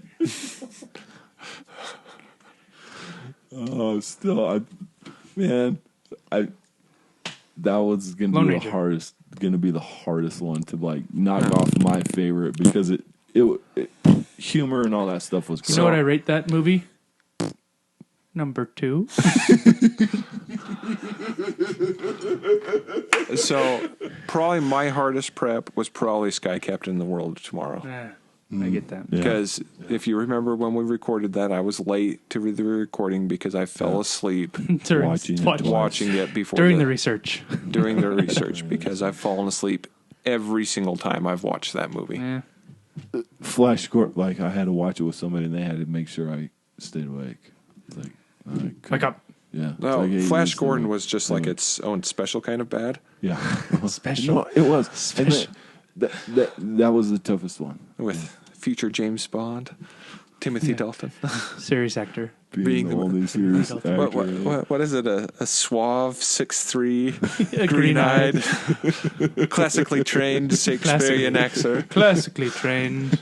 [SPEAKER 1] that was gonna
[SPEAKER 3] Lone
[SPEAKER 1] be
[SPEAKER 3] Ranger.
[SPEAKER 1] the hardest one to like knock off my favorite because it humor and all that stuff was great.
[SPEAKER 3] You know what I rate that movie? Number 2.
[SPEAKER 2] So probably my hardest prep was probably Sky Captain: The World of Tomorrow.
[SPEAKER 3] I get that.
[SPEAKER 1] Yeah.
[SPEAKER 2] Because if you remember when we recorded that, I was late to the recording because I fell asleep
[SPEAKER 1] Watching it twice.
[SPEAKER 2] watching it before
[SPEAKER 3] During the research.
[SPEAKER 2] during the research because I've fallen asleep every single time I've watched that movie.
[SPEAKER 3] Yeah.
[SPEAKER 1] Flash Gordon, like I had to watch it with somebody and they had to make sure I stayed awake. It's like
[SPEAKER 3] Wake up.
[SPEAKER 1] Yeah.
[SPEAKER 2] No,
[SPEAKER 1] It's like, hey,
[SPEAKER 2] Flash
[SPEAKER 1] listen,
[SPEAKER 2] Gordon was just like its own special kind of bad.
[SPEAKER 1] Yeah.
[SPEAKER 3] Special.
[SPEAKER 1] No, it was.
[SPEAKER 3] Special.
[SPEAKER 1] And that was the toughest one.
[SPEAKER 2] With future James Bond, Timothy Dalton.
[SPEAKER 3] Serious actor.
[SPEAKER 1] Being the only serious actor.
[SPEAKER 2] What is it? A suave 6'3",
[SPEAKER 3] Green-eyed.
[SPEAKER 2] green-eyed, classically trained Shakespearean actor.
[SPEAKER 3] Classically trained.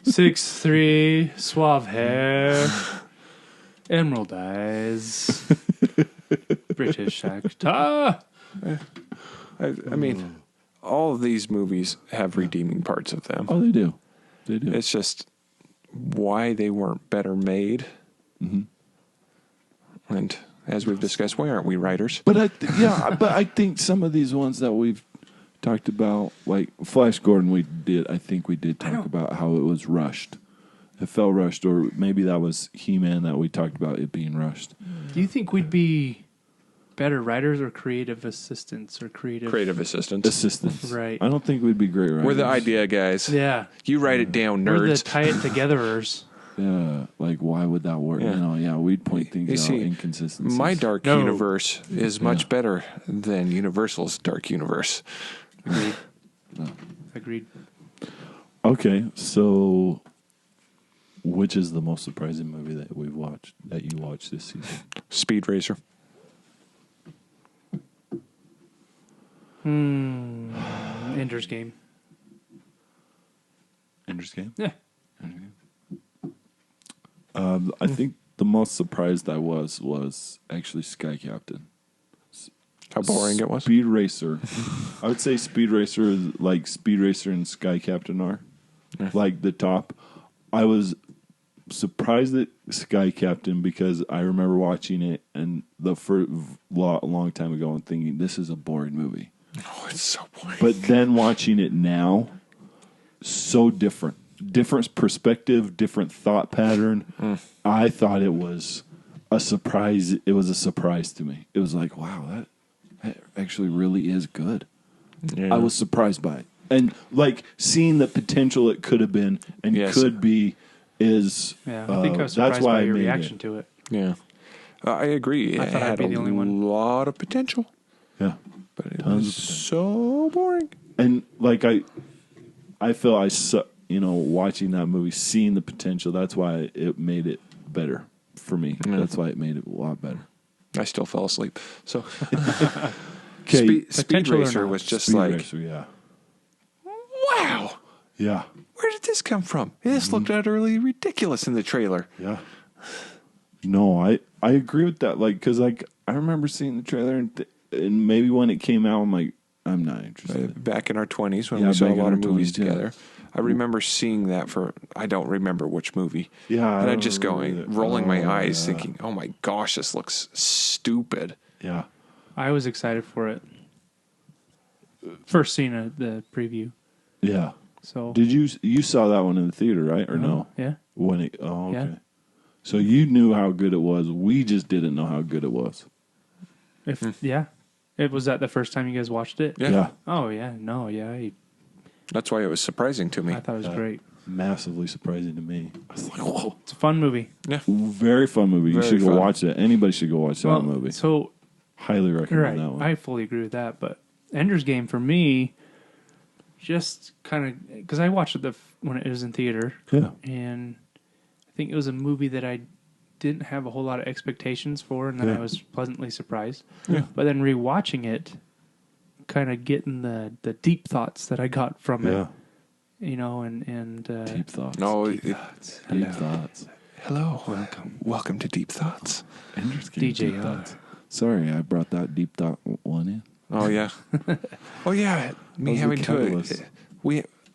[SPEAKER 3] 6'3", suave hair, emerald eyes, British actor.
[SPEAKER 2] I mean, all of these movies have redeeming parts of them.
[SPEAKER 1] Oh, they do. They do.
[SPEAKER 2] It's just why they weren't better made.
[SPEAKER 1] Mm-hmm.
[SPEAKER 2] And as we've discussed, why aren't we writers?
[SPEAKER 1] But I think some of these ones that we've talked about, like Flash Gordon, I think we did talk about how it was rushed. It felt rushed, or maybe that was He-Man that we talked about it being rushed.
[SPEAKER 3] Do you think we'd be better writers or creative assistants or
[SPEAKER 2] Creative assistants.
[SPEAKER 1] Assistants.
[SPEAKER 3] Right.
[SPEAKER 1] I don't think we'd be great writers.
[SPEAKER 2] We're the idea guys.
[SPEAKER 3] Yeah.
[SPEAKER 2] You write it down,
[SPEAKER 3] We're the
[SPEAKER 2] nerds.
[SPEAKER 3] tie it togetherers.
[SPEAKER 1] Yeah, like why would that work?
[SPEAKER 2] Yeah.
[SPEAKER 1] We'd point things
[SPEAKER 2] You
[SPEAKER 1] out,
[SPEAKER 2] see,
[SPEAKER 1] inconsistencies.
[SPEAKER 2] My dark
[SPEAKER 3] No.
[SPEAKER 2] universe is much better than Universal's dark universe.
[SPEAKER 3] Agreed.
[SPEAKER 1] Okay, so which is the most surprising movie that you watched this season?
[SPEAKER 2] Speed Racer.
[SPEAKER 3] Ender's Game.
[SPEAKER 1] Ender's Game?
[SPEAKER 3] Yeah.
[SPEAKER 1] I think the most surprised I was actually Sky Captain.
[SPEAKER 2] How boring it was.
[SPEAKER 1] Speed Racer. I would say Speed Racer is like Speed Racer and Sky Captain are. Like the top. I was surprised at Sky Captain because I remember watching it and long time ago and thinking this is a boring movie.
[SPEAKER 2] Oh, it's so boring.
[SPEAKER 1] But then watching it now, so different. Different perspective, different thought pattern. I thought it was a surprise. It was a surprise to me. It was like, wow, that actually really is good.
[SPEAKER 2] Yeah.
[SPEAKER 1] I was surprised by it. And like seeing the potential it could have been and could be is
[SPEAKER 3] Yeah, I think I was surprised by your reaction to it.
[SPEAKER 2] Yeah. I agree.
[SPEAKER 3] I thought I'd
[SPEAKER 2] had
[SPEAKER 3] be the only one.
[SPEAKER 2] a lot of potential,
[SPEAKER 1] Yeah.
[SPEAKER 2] but it
[SPEAKER 1] Tons
[SPEAKER 2] was
[SPEAKER 1] of
[SPEAKER 2] so boring.
[SPEAKER 1] And like I feel watching that movie, seeing the potential, that's why it made it better for me.
[SPEAKER 2] Yeah.
[SPEAKER 1] That's why it made it a lot better.
[SPEAKER 2] I still fell asleep. So
[SPEAKER 1] Okay.
[SPEAKER 2] Speed
[SPEAKER 3] Potential or
[SPEAKER 2] Racer
[SPEAKER 3] not?
[SPEAKER 2] was just
[SPEAKER 1] Speed
[SPEAKER 2] like,
[SPEAKER 1] Racer, yeah.
[SPEAKER 2] wow,
[SPEAKER 1] Yeah.
[SPEAKER 2] where did this come from? This looked utterly ridiculous in the trailer.
[SPEAKER 1] Yeah. No, I agree with that. Like, because like I remember seeing the trailer and maybe when it came out, I'm like, I'm not interested.
[SPEAKER 2] Back in our 20s when
[SPEAKER 1] Yeah,
[SPEAKER 2] we saw a
[SPEAKER 1] back in
[SPEAKER 2] lot of
[SPEAKER 1] our
[SPEAKER 2] movies
[SPEAKER 1] 20s, yeah.
[SPEAKER 2] together. I remember seeing that I don't remember which movie.
[SPEAKER 1] Yeah,
[SPEAKER 2] And
[SPEAKER 1] I
[SPEAKER 2] I'm just
[SPEAKER 1] don't
[SPEAKER 2] going,
[SPEAKER 1] remember either.
[SPEAKER 2] rolling my eyes,
[SPEAKER 1] yeah.
[SPEAKER 2] thinking, oh my gosh, this looks stupid.
[SPEAKER 1] Yeah.
[SPEAKER 3] I was excited for it. First scene of the preview.
[SPEAKER 1] Yeah.
[SPEAKER 3] So
[SPEAKER 1] Did you saw that one in the theater, right? Or no?
[SPEAKER 3] Yeah.
[SPEAKER 1] Okay.
[SPEAKER 3] Yeah.
[SPEAKER 1] So you knew how good it was. We just didn't know how good it was.
[SPEAKER 3] It was that the first time you guys watched it?
[SPEAKER 2] Yeah.
[SPEAKER 3] Oh yeah. No, yeah.
[SPEAKER 2] That's why it was surprising to me.
[SPEAKER 3] I thought it was great.
[SPEAKER 1] massively surprising to me. I was like, whoa.
[SPEAKER 3] It's a fun movie.
[SPEAKER 2] Yeah.
[SPEAKER 1] Very fun movie. You should go watch it. Anybody should go watch that movie.
[SPEAKER 3] So,
[SPEAKER 1] highly recommend that one.
[SPEAKER 3] I fully agree with that. But Ender's Game, for me, just kind of... Because I watched it when it was in theater.
[SPEAKER 1] Yeah.
[SPEAKER 3] And I think it was a movie that I didn't have a whole lot of expectations for, and then I was pleasantly surprised.
[SPEAKER 1] Yeah.
[SPEAKER 3] But then rewatching it, kind of getting the deep thoughts that I got from it. You know, and
[SPEAKER 1] deep thoughts.
[SPEAKER 2] No,
[SPEAKER 1] deep thoughts.
[SPEAKER 2] Hello, welcome to Deep Thoughts.
[SPEAKER 3] DJR.
[SPEAKER 1] Sorry, I brought that deep thought one in.
[SPEAKER 2] Oh yeah,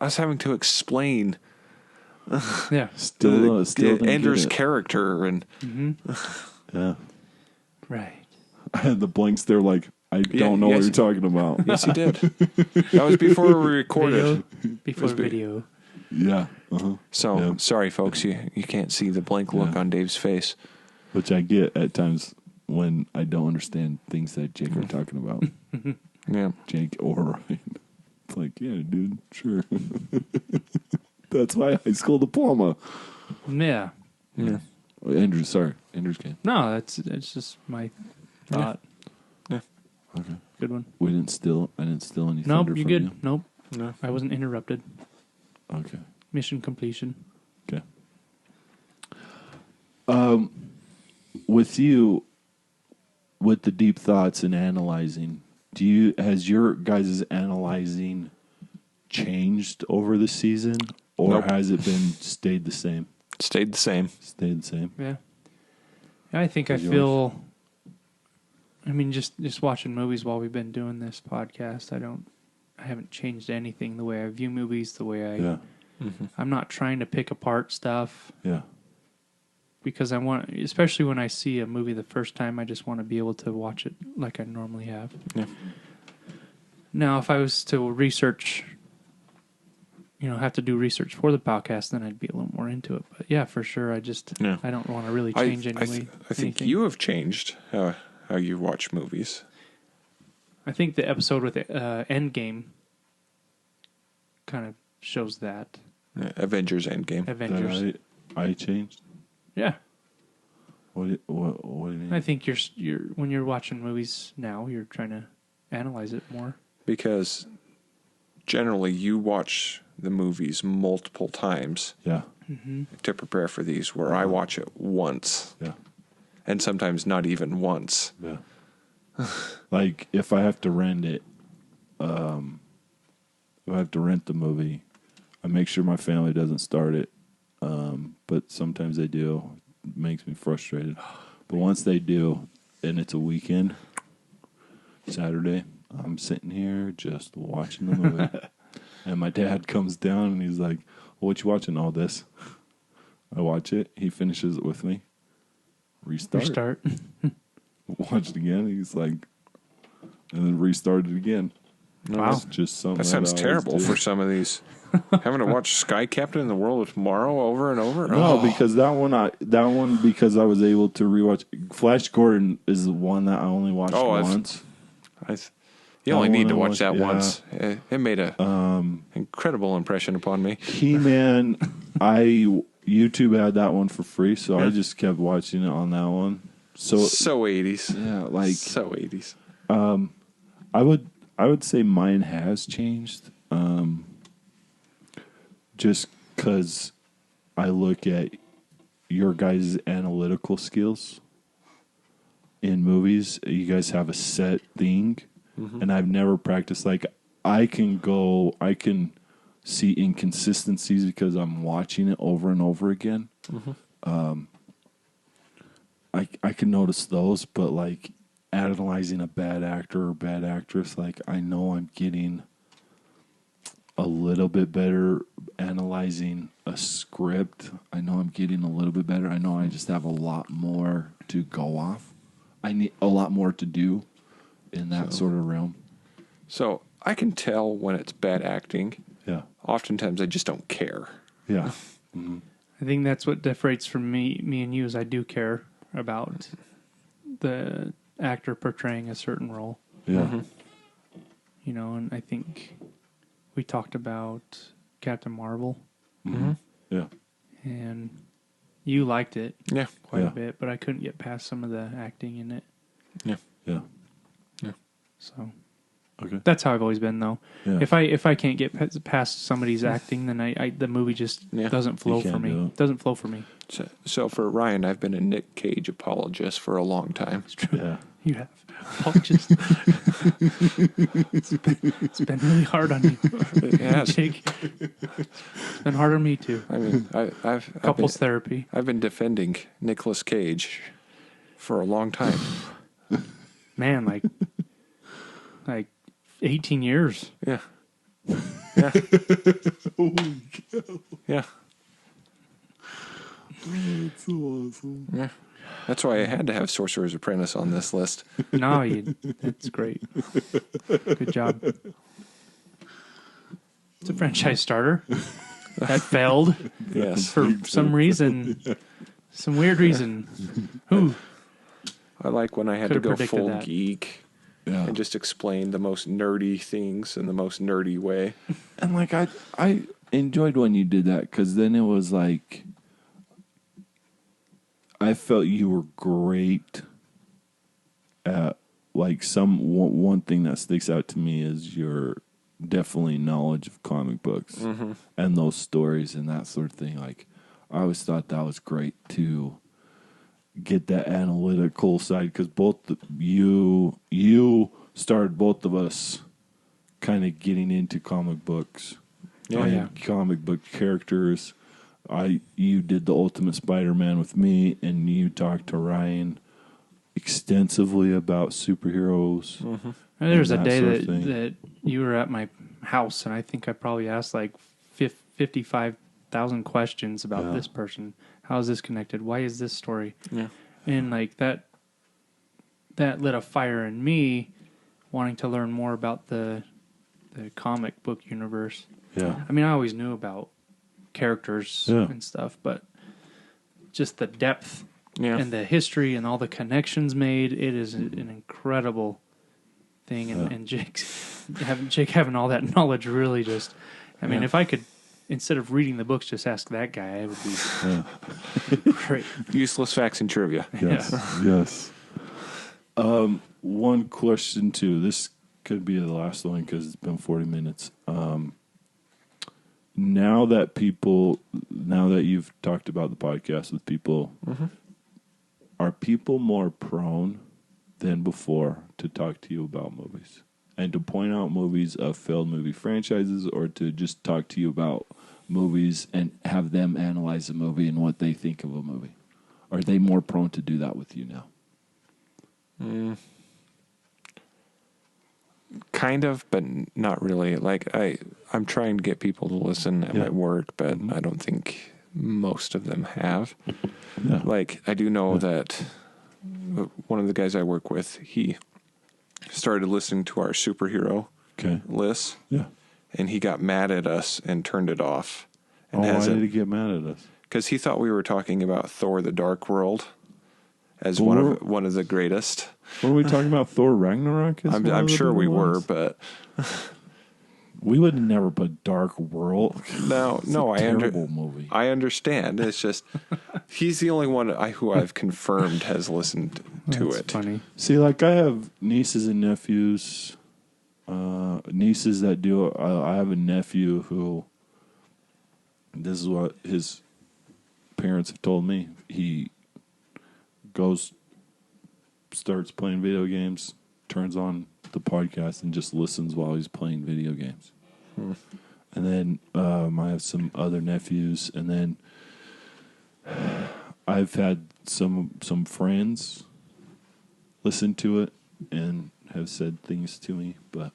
[SPEAKER 2] us having to explain.
[SPEAKER 3] Yeah,
[SPEAKER 1] still
[SPEAKER 2] Ender's character and
[SPEAKER 1] yeah,
[SPEAKER 3] right.
[SPEAKER 1] I had the blanks there, like I don't know what you're talking about.
[SPEAKER 2] Yes, you did. That was before we recorded.
[SPEAKER 3] Before video.
[SPEAKER 1] Yeah.
[SPEAKER 2] So sorry, folks, you can't see the blank look on Dave's face,
[SPEAKER 1] which I get at times when I don't understand things that Jake are talking about.
[SPEAKER 2] Yeah,
[SPEAKER 1] Jake or Ryan. It's like, yeah, dude, sure. That's my high school diploma.
[SPEAKER 3] Yeah.
[SPEAKER 1] Andrew's game.
[SPEAKER 3] No, it's just my thought.
[SPEAKER 2] Yeah.
[SPEAKER 1] Okay.
[SPEAKER 3] Good one.
[SPEAKER 1] I didn't steal any thunder
[SPEAKER 3] Nope,
[SPEAKER 1] from
[SPEAKER 3] you're good.
[SPEAKER 1] you.
[SPEAKER 3] Nope.
[SPEAKER 2] No.
[SPEAKER 3] I wasn't interrupted.
[SPEAKER 1] Okay.
[SPEAKER 3] Mission completion.
[SPEAKER 1] Okay. With you, with the deep thoughts and analyzing, has your guys' analyzing changed over the season, or has it stayed the same?
[SPEAKER 2] Stayed the same.
[SPEAKER 1] Stayed the same.
[SPEAKER 3] Yeah. I think I feel. I mean, just watching movies while we've been doing this podcast, I haven't changed anything the way I view movies, the way I. I'm not trying to pick apart stuff.
[SPEAKER 1] Yeah.
[SPEAKER 3] Because I want, especially when I see a movie the first time, I just want to be able to watch it like I normally have.
[SPEAKER 2] Yeah.
[SPEAKER 3] Now, if I was to research, have to do research for the podcast, then I'd be a little more into it. But yeah, for sure, I don't want to really change anything.
[SPEAKER 2] I think you have changed how you watch movies.
[SPEAKER 3] I think the episode with Endgame kind of shows that.
[SPEAKER 2] Avengers Endgame.
[SPEAKER 3] Avengers.
[SPEAKER 1] I changed.
[SPEAKER 3] Yeah.
[SPEAKER 1] What do you mean?
[SPEAKER 3] I think you're when you're watching movies now, you're trying to analyze it more.
[SPEAKER 2] Because generally you watch the movies multiple times.
[SPEAKER 1] Yeah.
[SPEAKER 2] To prepare for these, where I watch it once.
[SPEAKER 1] Yeah.
[SPEAKER 2] And sometimes not even once.
[SPEAKER 1] Yeah. Like if I have to rent it, if I have to rent the movie, I make sure my family doesn't start it. But sometimes they do. It makes me frustrated. But once they do, and it's a weekend, Saturday, I'm sitting here just watching the movie. And my dad comes down and he's like, well, what you watching? All this. I watch it. He finishes it with me. Restart. Watch it again. He's like, and then restart it again.
[SPEAKER 3] Wow.
[SPEAKER 1] It's just something
[SPEAKER 2] that sounds terrible for some of these. Having to watch Sky Captain and the World of Tomorrow over and over.
[SPEAKER 1] No, because that one because I was able to rewatch. Flash Gordon is the one that I only watched once.
[SPEAKER 2] You only need to watch that once. It made a incredible impression upon me.
[SPEAKER 1] He-Man, YouTube had that one for free, so I just kept watching it on that one. So
[SPEAKER 2] 80s.
[SPEAKER 1] Yeah, like
[SPEAKER 2] so 80s.
[SPEAKER 1] I would say mine has changed. Just because I look at your guys' analytical skills in movies. You guys have a set thing, and I've never practiced. Like, I can see inconsistencies because I'm watching it over and over again. I can notice those, but like analyzing a bad actor or bad actress, like I know I'm getting a little bit better analyzing a script. I know I'm getting a little bit better. I know I just have a lot more to go off. I need a lot more to do in that sort of realm.
[SPEAKER 2] So I can tell when it's bad acting.
[SPEAKER 1] Yeah.
[SPEAKER 2] Oftentimes I just don't care.
[SPEAKER 1] Yeah.
[SPEAKER 3] I think that's what differentiates from me and you is I do care about the actor portraying a certain role.
[SPEAKER 1] Yeah.
[SPEAKER 3] And I think we talked about Captain Marvel
[SPEAKER 1] Mm-hmm. Yeah.
[SPEAKER 3] And you liked it quite
[SPEAKER 1] Yeah.
[SPEAKER 3] a bit, but I couldn't get past some of the acting in it.
[SPEAKER 2] Yeah.
[SPEAKER 1] Yeah.
[SPEAKER 2] Yeah.
[SPEAKER 3] So
[SPEAKER 1] okay.
[SPEAKER 3] That's how I've always been, though.
[SPEAKER 1] Yeah.
[SPEAKER 3] If I can't get past somebody's acting, then the movie just doesn't flow for me. It doesn't flow for me.
[SPEAKER 2] So for Ryan, I've been a Nick Cage apologist for a long time.
[SPEAKER 3] It's true.
[SPEAKER 1] Yeah.
[SPEAKER 3] You have. Apologies. It's been really hard on you.
[SPEAKER 2] It has.
[SPEAKER 3] Jake. It's been hard on me, too.
[SPEAKER 2] I mean, I've
[SPEAKER 3] Couples therapy.
[SPEAKER 2] I've been defending Nicolas Cage for a long time.
[SPEAKER 3] Man, like 18 years.
[SPEAKER 2] Yeah. Yeah.
[SPEAKER 1] Holy cow.
[SPEAKER 2] Yeah.
[SPEAKER 1] That's so awesome.
[SPEAKER 2] Yeah. That's why I had to have Sorcerer's Apprentice on this list.
[SPEAKER 3] No, that's great. Good job. It's a franchise starter. That failed.
[SPEAKER 2] Yes.
[SPEAKER 3] For some reason. Some weird reason. Who?
[SPEAKER 2] I like when I had to go full
[SPEAKER 3] that.
[SPEAKER 2] geek
[SPEAKER 1] Yeah.
[SPEAKER 2] and just explain the most nerdy things in the most nerdy way.
[SPEAKER 1] And like I enjoyed when you did that because then it was like I felt you were great at like one thing that sticks out to me is your definitely knowledge of comic books and those stories and that sort of thing. Like I always thought that was great to get that analytical side because you started both of us kind of getting into comic books. Comic book characters. You did the Ultimate Spider-Man with me, and you talked to Ryan extensively about superheroes.
[SPEAKER 3] Mm-hmm. There was a day
[SPEAKER 1] that
[SPEAKER 3] that you were at my house, and I think I probably asked like 55,000 questions about this person. How is this connected? Why is this story?
[SPEAKER 2] Yeah.
[SPEAKER 3] And like that lit a fire in me wanting to learn more about the comic book universe.
[SPEAKER 1] Yeah.
[SPEAKER 3] I mean, I always knew about characters and stuff, but just the depth and the history and all the connections made, it is an incredible thing. And Jake having all that knowledge really just, I mean, if I could, instead of reading the books, just ask that guy, it would be great.
[SPEAKER 2] Useless facts and trivia.
[SPEAKER 1] Yes. Yes. One question too. This could be the last one because it's been 40 minutes. Now that you've talked about the podcast with people, are people more prone than before to talk to you about movies and to point out movies of failed movie franchises, or to just talk to you about movies and have them analyze a movie and what they think of a movie? Are they more prone to do that with you now?
[SPEAKER 2] Kind of, but not really. Like I'm trying to get people to listen at my work, but I don't think most of them have. Yeah. Like I do know that one of the guys I work with, he started listening to our superhero list. Yeah. And he got mad at us and turned it off. And
[SPEAKER 1] why did he get mad at us?
[SPEAKER 2] Because he thought we were talking about Thor: The Dark World as one of the greatest.
[SPEAKER 1] Were we talking about Thor Ragnarok?
[SPEAKER 2] I'm sure we were, but
[SPEAKER 1] we would never put Dark World.
[SPEAKER 2] No,
[SPEAKER 1] terrible movie.
[SPEAKER 2] I understand. It's just he's the only one who I've confirmed has listened to it.
[SPEAKER 3] Funny.
[SPEAKER 1] See, like I have nieces and nephews. Nieces that do. I have a nephew who. This is what his parents have told me. He starts playing video games, turns on the podcast, and just listens while he's playing video games. And then I have some other nephews, and then I've had some friends listen to it and have said things to me, but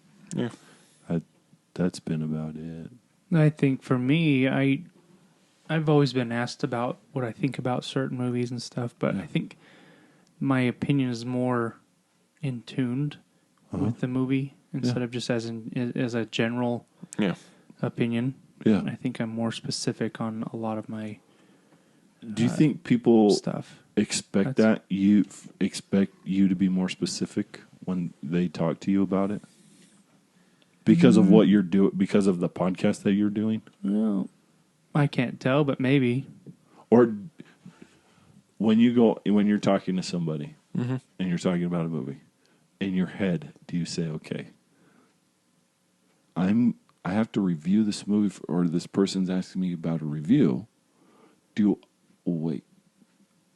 [SPEAKER 1] that's been about it.
[SPEAKER 3] I think for me, I've always been asked about what I think about certain movies and stuff, but I think my opinion is more in tuned with the movie instead of just as a general opinion. Yeah, I think I'm more specific on a lot of my.
[SPEAKER 1] Do you think people
[SPEAKER 3] stuff
[SPEAKER 1] expect you to be more specific when they talk to you about it because of what you're doing, because of the podcast that you're doing?
[SPEAKER 3] Well, I can't tell, but maybe.
[SPEAKER 1] Or when you're talking to somebody and you're talking about a movie, in your head, do you say, okay, I have to review this movie, or this person's asking me about a review.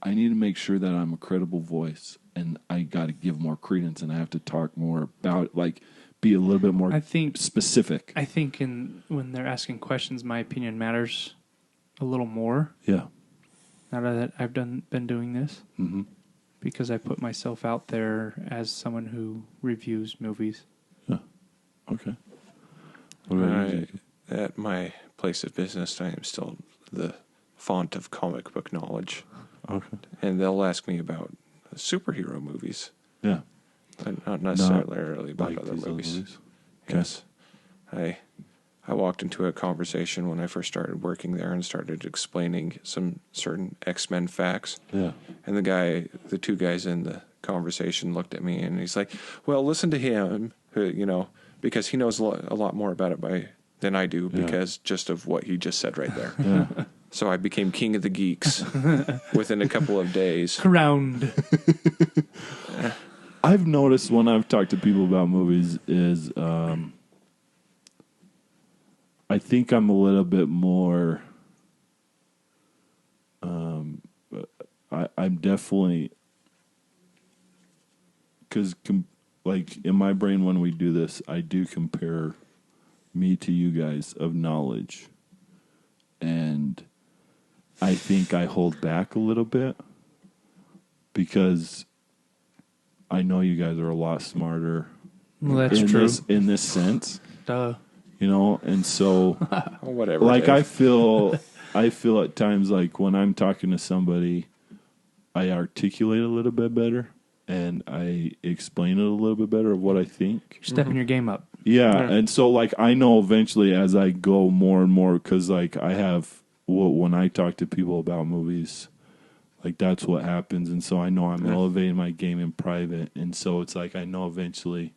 [SPEAKER 1] I need to make sure that I'm a credible voice, and I got to give more credence, and I have to talk more about, like, be a little bit more specific.
[SPEAKER 3] I think when they're asking questions, my opinion matters a little more.
[SPEAKER 1] Yeah.
[SPEAKER 3] Now that I've been doing this, because I put myself out there as someone who reviews movies.
[SPEAKER 1] Yeah. Okay.
[SPEAKER 2] At my place of business, I am still the font of comic book knowledge.
[SPEAKER 1] Okay.
[SPEAKER 2] And they'll ask me about superhero movies.
[SPEAKER 1] Yeah.
[SPEAKER 2] But not necessarily about other movies. Yes. I walked into a conversation when I first started working there and started explaining some certain X-Men facts. Yeah. And the two guys in the conversation looked at me and he's like, well, listen to him, because he knows a lot more about it than I do because just of what he just said right there. Yeah. So I became king of the geeks within a couple of days.
[SPEAKER 3] Crowned.
[SPEAKER 1] I've noticed when I've talked to people about movies is I think I'm a little bit more I'm definitely, because like in my brain when we do this, I do compare me to you guys of knowledge, and I think I hold back a little bit because I know you guys are a lot smarter.
[SPEAKER 3] Well, that's true.
[SPEAKER 1] In this sense.
[SPEAKER 3] Duh.
[SPEAKER 1] And so
[SPEAKER 2] whatever.
[SPEAKER 1] Like
[SPEAKER 2] Dave.
[SPEAKER 1] I feel at times like when I'm talking to somebody, I articulate a little bit better and I explain it a little bit better of what I think.
[SPEAKER 3] You're stepping your game up.
[SPEAKER 1] Yeah, and so like I know eventually as I go more and more, because like I have when I talk to people about movies, like that's what happens, and so I know I'm elevating my game in private, and so it's like I know eventually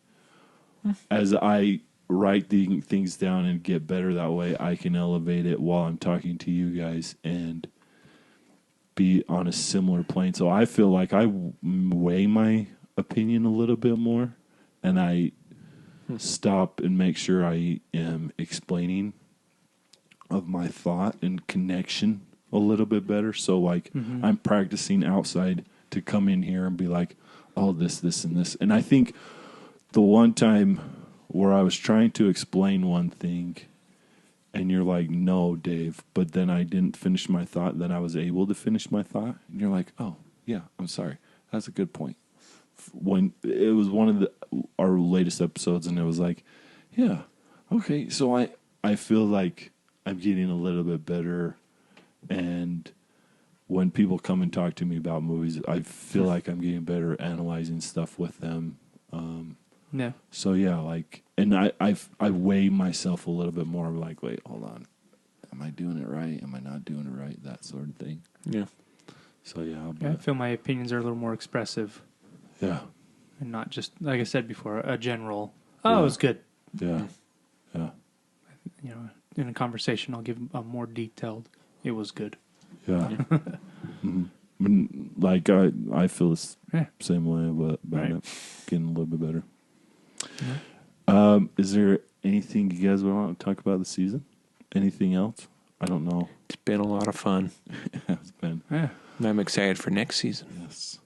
[SPEAKER 1] as I write the things down and get better that way, I can elevate it while I'm talking to you guys and be on a similar plane. So I feel like I weigh my opinion a little bit more, and I stop and make sure I am explaining of my thought and connection a little bit better. So like I'm practicing outside to come in here and be like, oh, this, and this. And I think the one time where I was trying to explain one thing and you're like, no, Dave, but then I didn't finish my thought, then I was able to finish my thought. And you're like, oh, yeah, I'm sorry. That's a good point. When it was one of our latest episodes, and it was like, yeah, okay, so I feel like I'm getting a little bit better, and when people come and talk to me about movies, I feel like I'm getting better at analyzing stuff with them.
[SPEAKER 3] Yeah.
[SPEAKER 1] So yeah, like, and I weigh myself a little bit more. I'm like, wait, hold on, am I doing it right? Am I not doing it right? That sort of thing.
[SPEAKER 2] Yeah.
[SPEAKER 1] So yeah,
[SPEAKER 3] I feel my opinions are a little more expressive.
[SPEAKER 1] Yeah.
[SPEAKER 3] And not just, like I said before, a general, it was good.
[SPEAKER 1] Yeah. Yeah.
[SPEAKER 3] In a conversation, I'll give a more detailed, it was good.
[SPEAKER 1] Yeah. Like, I feel the same way about it. Getting a little bit better. Yeah. Is there anything you guys want to talk about this season? Anything else? I don't know.
[SPEAKER 2] It's been a lot of fun.
[SPEAKER 1] It's been.
[SPEAKER 3] Yeah.
[SPEAKER 2] I'm excited for next season.
[SPEAKER 1] Yes.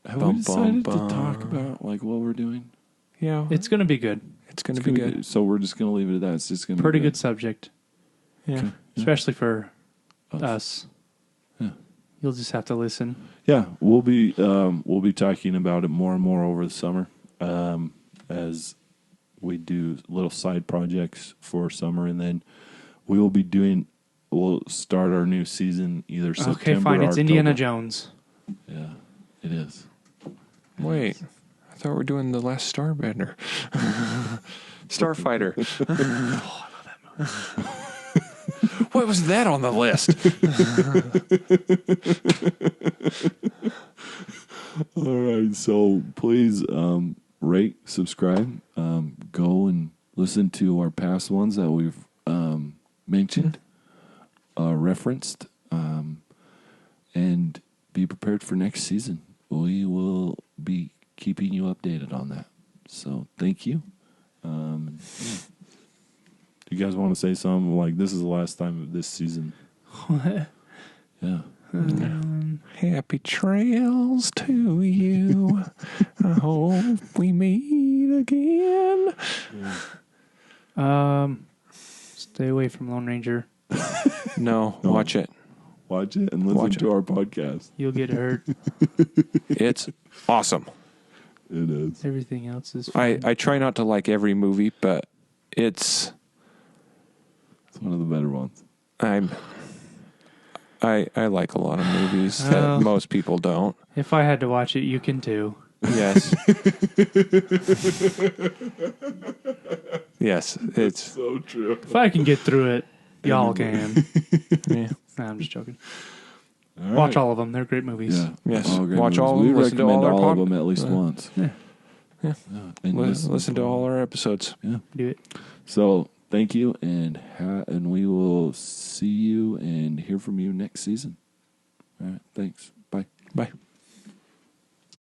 [SPEAKER 1] Have we decided to talk about like what we're doing?
[SPEAKER 3] Yeah. It's going to be good.
[SPEAKER 2] It's going to be good.
[SPEAKER 1] So we're just going to leave it at that. It's just going to be
[SPEAKER 3] pretty good subject.
[SPEAKER 2] Yeah. Okay.
[SPEAKER 3] Especially for us. Yeah. You'll just have to listen.
[SPEAKER 1] Yeah, we'll be talking about it more and more over the summer as we do little side projects for summer, and then we'll start our new season either September.
[SPEAKER 3] Okay, fine. It's
[SPEAKER 1] October.
[SPEAKER 3] Indiana Jones.
[SPEAKER 1] Yeah, it is.
[SPEAKER 2] Wait, I thought we were doing The Last Starbender. Starfighter.
[SPEAKER 3] Oh, I love that movie.
[SPEAKER 2] Why was that on the list?
[SPEAKER 1] All right, so please rate, subscribe, go and listen to our past ones that we've mentioned. referenced, and be prepared for next season. We will be keeping you updated on that. So thank you. Do you guys want to say something like this is the last time of this season?
[SPEAKER 3] What?
[SPEAKER 1] Yeah.
[SPEAKER 2] Happy trails to you. I hope we meet again.
[SPEAKER 3] Stay away from Lone Ranger.
[SPEAKER 2] No, watch it.
[SPEAKER 1] Watch it and listen to our podcast.
[SPEAKER 3] You'll get hurt.
[SPEAKER 2] It's awesome.
[SPEAKER 1] It is.
[SPEAKER 3] Everything else is fine.
[SPEAKER 2] I try not to like every movie, but it's
[SPEAKER 1] one of the better ones.
[SPEAKER 2] I like a lot of movies that most people don't.
[SPEAKER 3] If I had to watch it, you can too.
[SPEAKER 2] Yes. Yes, it's
[SPEAKER 1] so true.
[SPEAKER 3] If I can get through it, y'all can.
[SPEAKER 2] Yeah.
[SPEAKER 3] Nah, I'm just joking.
[SPEAKER 1] All
[SPEAKER 3] Watch
[SPEAKER 1] right.
[SPEAKER 3] all of them. They're great movies.
[SPEAKER 1] Yeah.
[SPEAKER 2] Yes.
[SPEAKER 1] All great
[SPEAKER 2] Watch
[SPEAKER 1] movies.
[SPEAKER 2] all of them.
[SPEAKER 1] We
[SPEAKER 2] Listen to
[SPEAKER 1] recommend
[SPEAKER 2] all our
[SPEAKER 1] of them at least once.
[SPEAKER 3] Yeah.
[SPEAKER 2] Yeah.
[SPEAKER 1] And
[SPEAKER 2] Listen to all our episodes.
[SPEAKER 1] Yeah.
[SPEAKER 3] Do it.
[SPEAKER 1] So thank you, and we will see you and hear from you next season. All right. Thanks. Bye.
[SPEAKER 2] Bye.